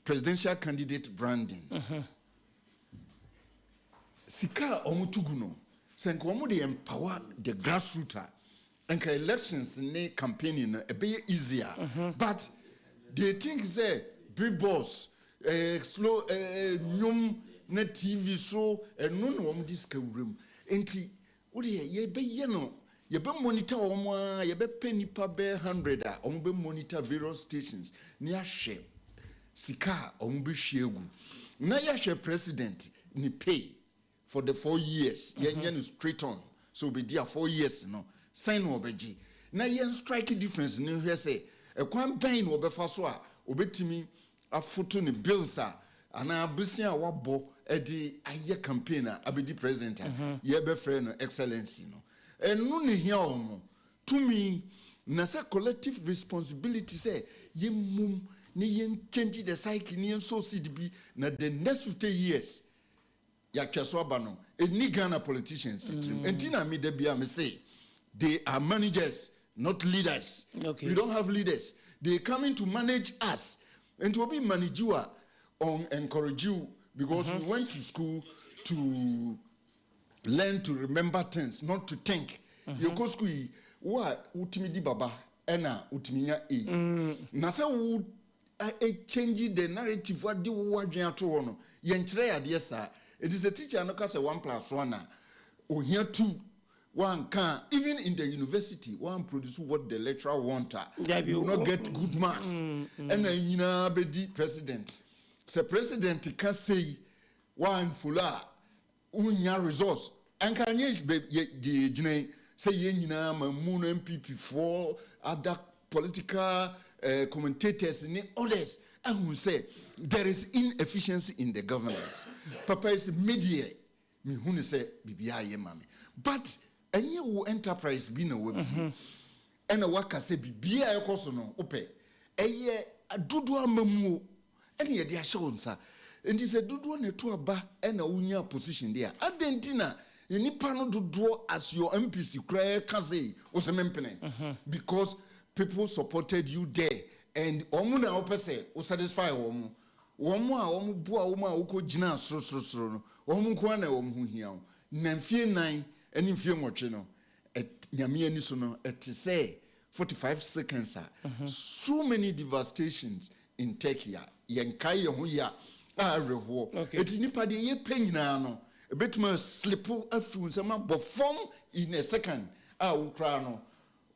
presidential candidate branding sika omutugu no senko omo de empower the grassroots and elections ne campaigning a bit easier but they think say big boss slow nyum na TV so no no this room enti odi ye be ye no ye be monitor omo ye be pay nipa be 100 a omo be monitor various stations ni ahwe sika omo be hwegu na ya hwe president ni pay for the 4 years ye straight on so be there 4 years no sign obeji na yen strike difference ni hwe say e kwan ban no obefa so a obetimi afoto ne bills a ana abusia wabo e di aye campaign a abedi president ye be frɛ no excellency no enu ne hia omo to me na say collective responsibility say ye mum ni yen change the cycle ni yen so seed bi na the next 50 years ya kweso aba no eni Ghana politicians entina me da bia me say they are managers, not leaders. Okay. We don't have leaders. They coming to manage us. And to be manager on encourage you because we went to school to learn to remember things, not to think. You go school, what utimidi baba ena utiminya e. Nasa would change the narrative what do what to ono. Yentre adiesa. It is a teacher no kase 1+1 or here 2. One can, even in the university, one produce what the lecturer want. You will not get good marks. And then, you know, be the president. The president can say, one fuller, unya resource. And can yes, be the say, you know, Moon MPP for other political commentators and others. And who say, there is inefficiency in the governance. Papa is media. Me who say, BBI, mommy. But, and you enterprise be no way. And a worker say, be a cosono, ope. A year, a doodle mamu, and yet they are shown, sir. and he said, do one to a bar and a unya position there. Adentina, any panel do draw as your MPC cry kaze was a mempene because people supported you there and omuna opese will satisfy omu. Omu bua oma uko jina so omu kwana omu hiao. Namfie nine and in few mochino at Yamia Nisono at say 45 seconds. So many devastations in Turkey. Yankaya huya rewo. It is nipa de ye penino. A bit more slip a few some but form in a second. Ukrano.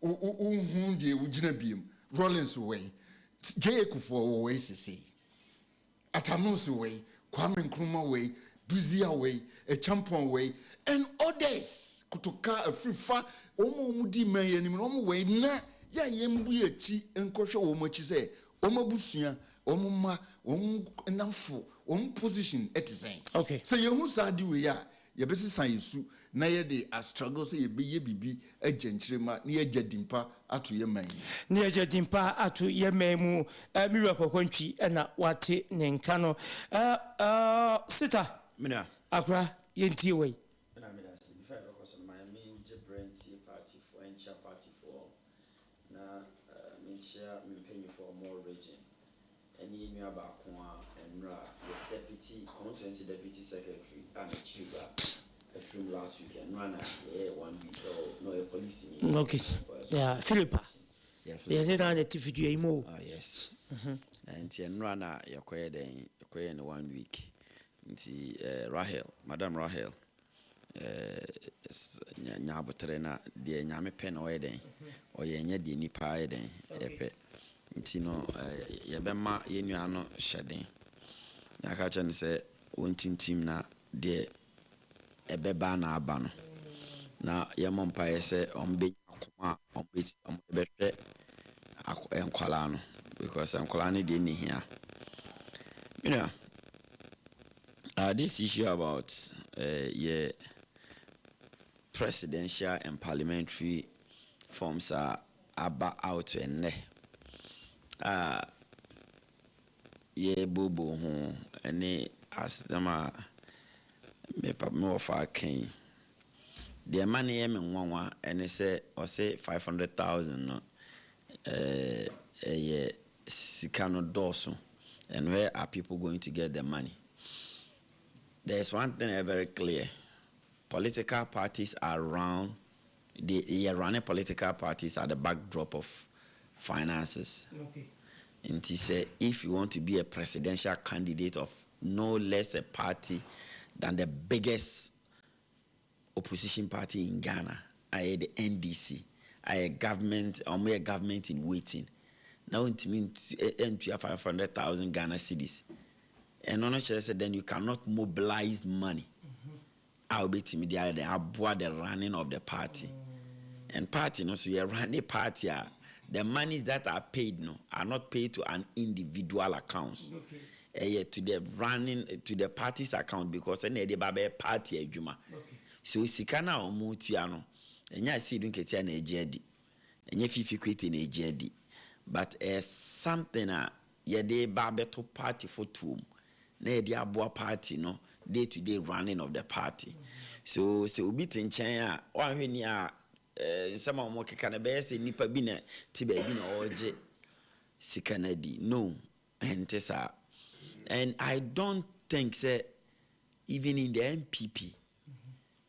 Uhundi ujina beam. Rollins away. Jayakufo away see. Atamus away. Kwame Nkrumah away. Busy away. A champion way. And others. Kutoka a free fa. Omo mudi may and omo way na. Ya yembu ye chi and kosho omo say. Omo busuya. Omuma, nafu, position at the same. Okay. So you who said you ya best sign you na ye de a struggle say ye bibi a gentrima near Jedimpa atu ye man. Near Jedimpa atu ye memu miracle country and wati nenkano. Sita. Mina. Akra yenti way. Party for Encha party for na mincha paying for more region. Any new about and the deputy constituency deputy secretary and a chief from last weekend. Rana, 1 week or no police. Okay. Yeah, Philippa. Yeah, yes. And Rana, you're quiet in 1 week. Rahel, Madam Rahel. Nyabotrena, dear Yami pen or Eden, or Yenya Nipa Eden, Epe. Tino, Yabema, Yenuano shedding. Nakachan say, wanting team na de Ebeba na abano. Na Yamompa say, on big on betre Enqualano, because Enqualani didn't here. You know, this issue about presidential and parliamentary forms are out and ye bobo ho any as them me pap me of our king the money em nwanwa and say or say 500,000 no sikano doso and where are people going to get the money? There's one thing very clear. Political parties are around the Iranian political parties are the backdrop of finances. Okay. And he said, if you want to be a presidential candidate of no less a party than the biggest opposition party in Ghana, i.e. the NDC, i.e. government, or mere government in waiting. Now it means entry of 500,000 Ghana cedis. And on said, then you cannot mobilize money. I'll be timid. I'll board the running of the party. And party, no, so you run the party. The monies that are paid no are not paid to an individual account. Okay. To the running to the party's account because any the babe party ejuma. So sikana omutiano. Enya si dun ketia na ejedi. Enya fifi kwete na ejedi. But something ye de babe to party for two. Na de aboa party no day to day running of the party. So obi tinchen a wa hwani a some of moke can be say nipa bi na ti ba bi na oje sikanadi no entesa. And I don't think say even in the MPP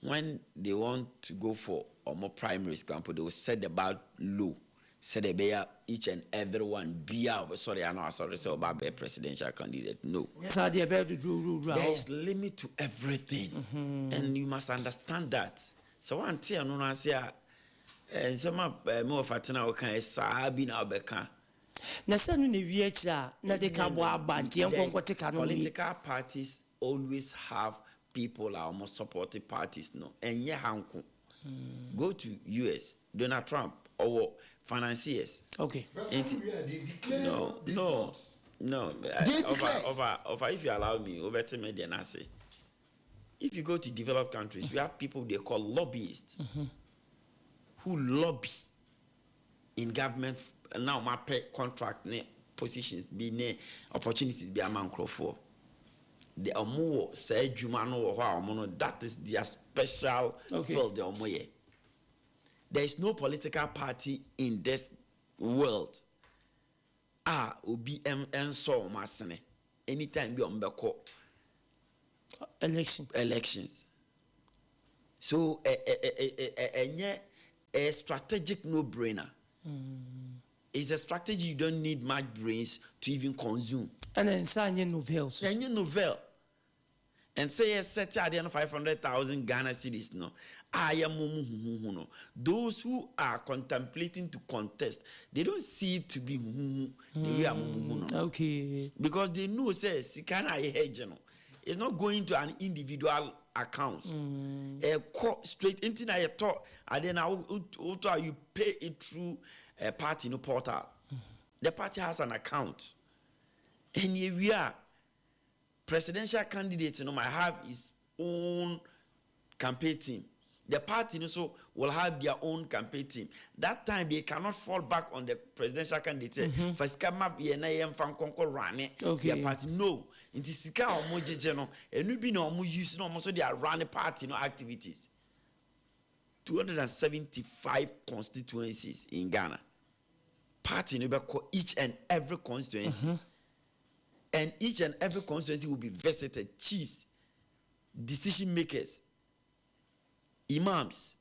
when they want to go for or more primaries camp they will set the bar low, set the bar each and everyone be out. Sorry, I know sorry say about a presidential candidate. No. Yes, I did better do. There is limit to everything, and you must understand that. So one thing I know say. Some more fatina okay sabi na obeka na sanu ne wiacha na de ka bo abanti enkonko teka no political parties always have people are almost supportive parties no enye hanko go to US Donald Trump or financiers okay no over if you allow me over to media na say if you go to developed countries we have people they call lobbyists who lobby in government now my pay contract ne positions be ne opportunities be among for the omo say juma no omo, that is their special field the omo. There is no political party in this world. Obi and so masne. Anytime be on elections. So a strategic no-brainer. It's a strategy you don't need much brains to even consume. And then sign your novels. And say a set at 500,000 Ghana cedis. No, I am no. Those who are contemplating to contest, they don't see it to be okay. Because they know says it's not going to an individual account. Straight into na talk, and then you pay it through a party no portal. The party has an account, and here we are. Presidential candidate might have his own campaign team. The party also will have their own campaign team. That time they cannot fall back on the presidential candidate. First come up here na fan konko rane. The party no. Inti sika omo jeje no. Enu bi na omo use no omo so their run party no activities. 275 constituencies in Ghana. Party no be each and every constituency. And each and every constituency will be visited, chiefs, decision makers, imams,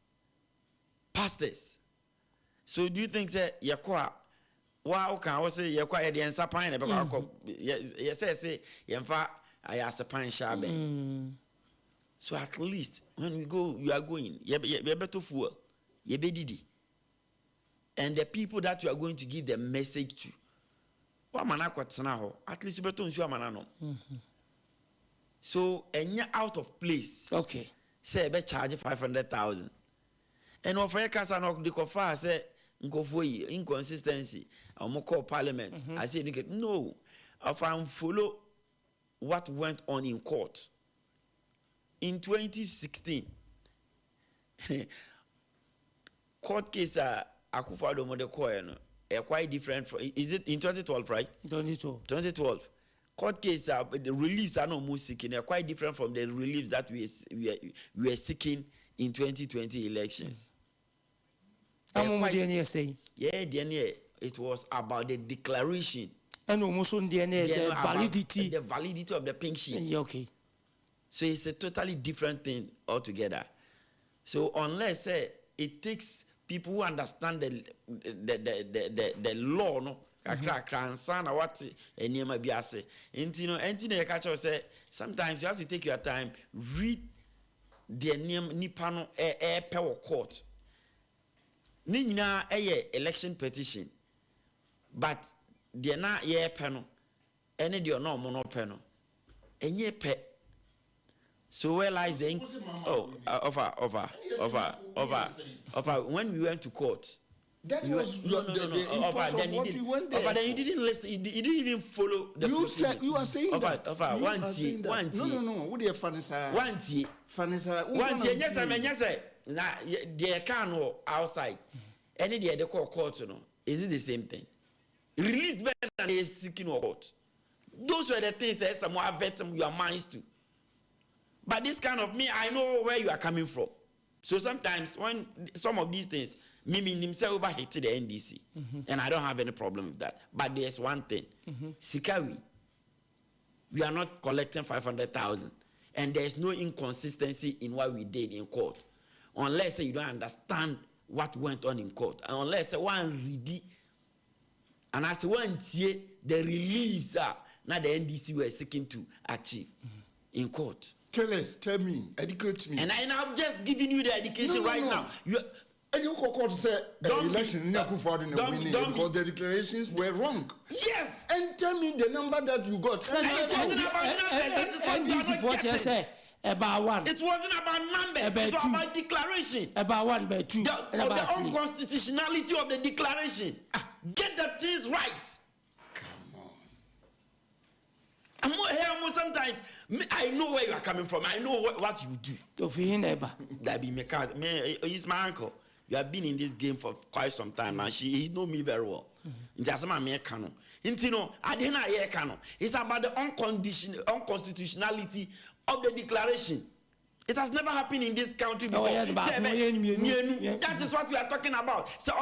pastors. So do you think that yakwa wow can I say yakwa the answer pine about yes say yemfa ayasa pine shabe. So at least when we go, you are going, you better fuel, you be didi. And the people that you are going to give the message to. At least you better so and out of place. Okay. Say be charge 500,000. And offer a casa no the cofa say inconsistency. I'm call parliament. I say no. If I follow what went on in court in 2016. Court case Akufo-Addo mo de koe quite different from, is it in 2012, right? 2012. Court case, the reliefs are not more seeking, are quite different from the reliefs that we are seeking in 2020 elections. How much DNA saying? Yeah, DNA. It was about the declaration. And almost on DNA, the validity. The validity of the pink sheet. Yeah, okay. So it's a totally different thing altogether. So unless it takes people who understand the law, no, what say sometimes you have to take your time, read the name Nipano air power court. Nina election petition, but the na ye panel, any the no mono panel, and ye pet. So where lies the over. When we went to court, that was the impulse of what we went there. Then you didn't listen. You didn't even follow the. You said you are saying that. One tea. No. What do you fanisa? One tea. Yes, I mean yes. Now they can outside. Any day they call court, no. Is it the same thing? Release better than they seeking court. Those were the things that someone vet your minds to. But this kind of me, I know where you are coming from. So sometimes when some of these things, Mimi himself overhated the NDC, and I don't have any problem with that. But there's one thing, Sikawi, we are not collecting 500,000, and there's no inconsistency in what we did in court, unless you don't understand what went on in court, and unless one read, and as one see the reliefs are now the NDC were seeking to achieve in court. Tell me, educate me. And I now just giving you the education now. And you could say the election because the declarations were wrong. Yes. And tell me the number that you got. About one. It wasn't about numbers. It was about declaration. About one, about two. The unconstitutionality of the declaration. Get the things right. Sometimes I know where you are coming from. I know what you do. That be he's my uncle. You have been in this game for quite some time, and he know me very well. Nti asema me ka no. Nti no ade na ye ka no. It's about the unconstitutionality of the declaration. It has never happened in this country before. That is what we are talking about. So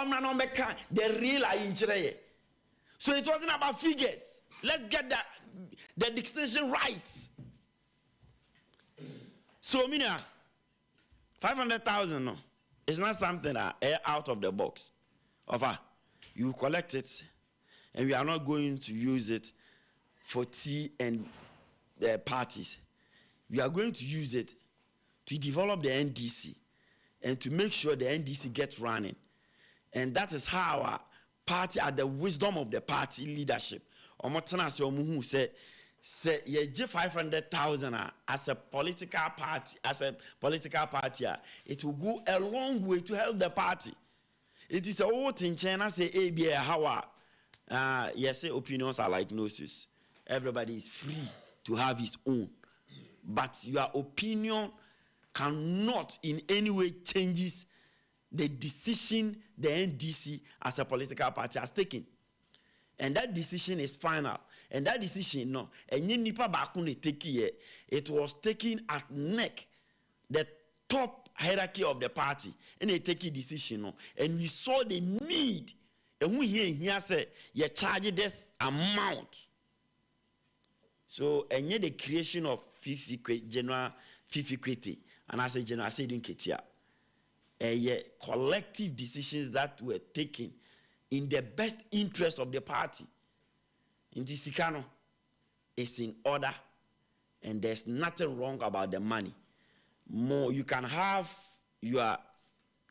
the real ayinchire. So it wasn't about figures. Let's get the distinction right. So mina 500,000 no. It's not something that out of the box. Offer, you collect it, and we are not going to use it for tea and parties. We are going to use it to develop the NDC and to make sure the NDC gets running. And that is how our party, at the wisdom of the party leadership, Omotana Somuhu said, ye 500,000 as a political party, it will go a long way to help the party. It is a old in China say ABA how yes, opinions are like noses. Everybody is free to have his own. But your opinion cannot in any way changes the decision the NDC as a political party has taken. And that decision is final. And that decision, no, and it was taken at neck, the top hierarchy of the party, and they take a decision, no. And we saw the need, and we here say, you charge this amount. So, and yet the creation of general equity, and I say general, I say doing Ketia, collective decisions that were taken in the best interest of the party. In this Sikano, it's in order, and there's nothing wrong about the money. More, you can have your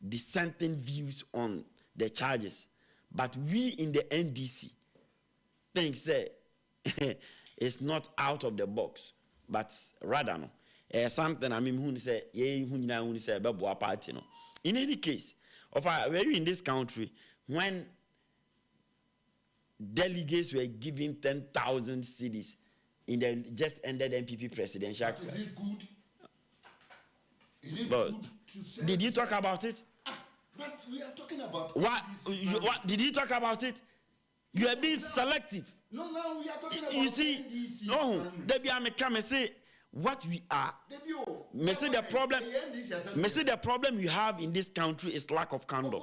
dissenting views on the charges, but we in the NDC think say it's not out of the box, but rather no. Something I mean, who say party no. In any case, were you in this country when delegates were given 10,000 cedis in the just ended MPP presidential? But is it good? Is it but good to say? Did you talk about it? But we are talking about what did you talk about it? You are being selective. No, we are talking about you see, NDC. no, Debbie, I come and say what we are. Me say the problem you have in this country is lack of candor.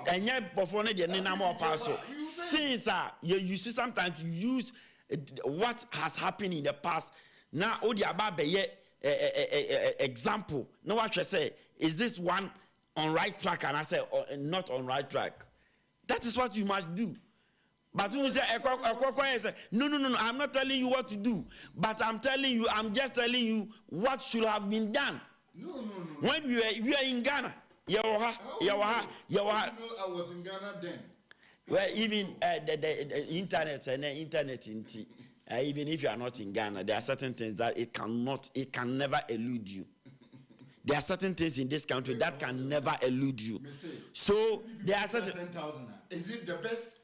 And yet, before since you see sometimes you use what has happened in the past. Now, all the about example. Now, what I say is this one on right track, and I say not on right track. That is what you must do. But you say, no, I'm not telling you what to do. But I'm just telling you what should have been done. No. When we were in Ghana, I was in Ghana then. Well, even the internet and the internet even if you are not in Ghana, there are certain things that it can never elude you. There are certain things in this country that can never elude you. So there are certain. 10,000. Is it the best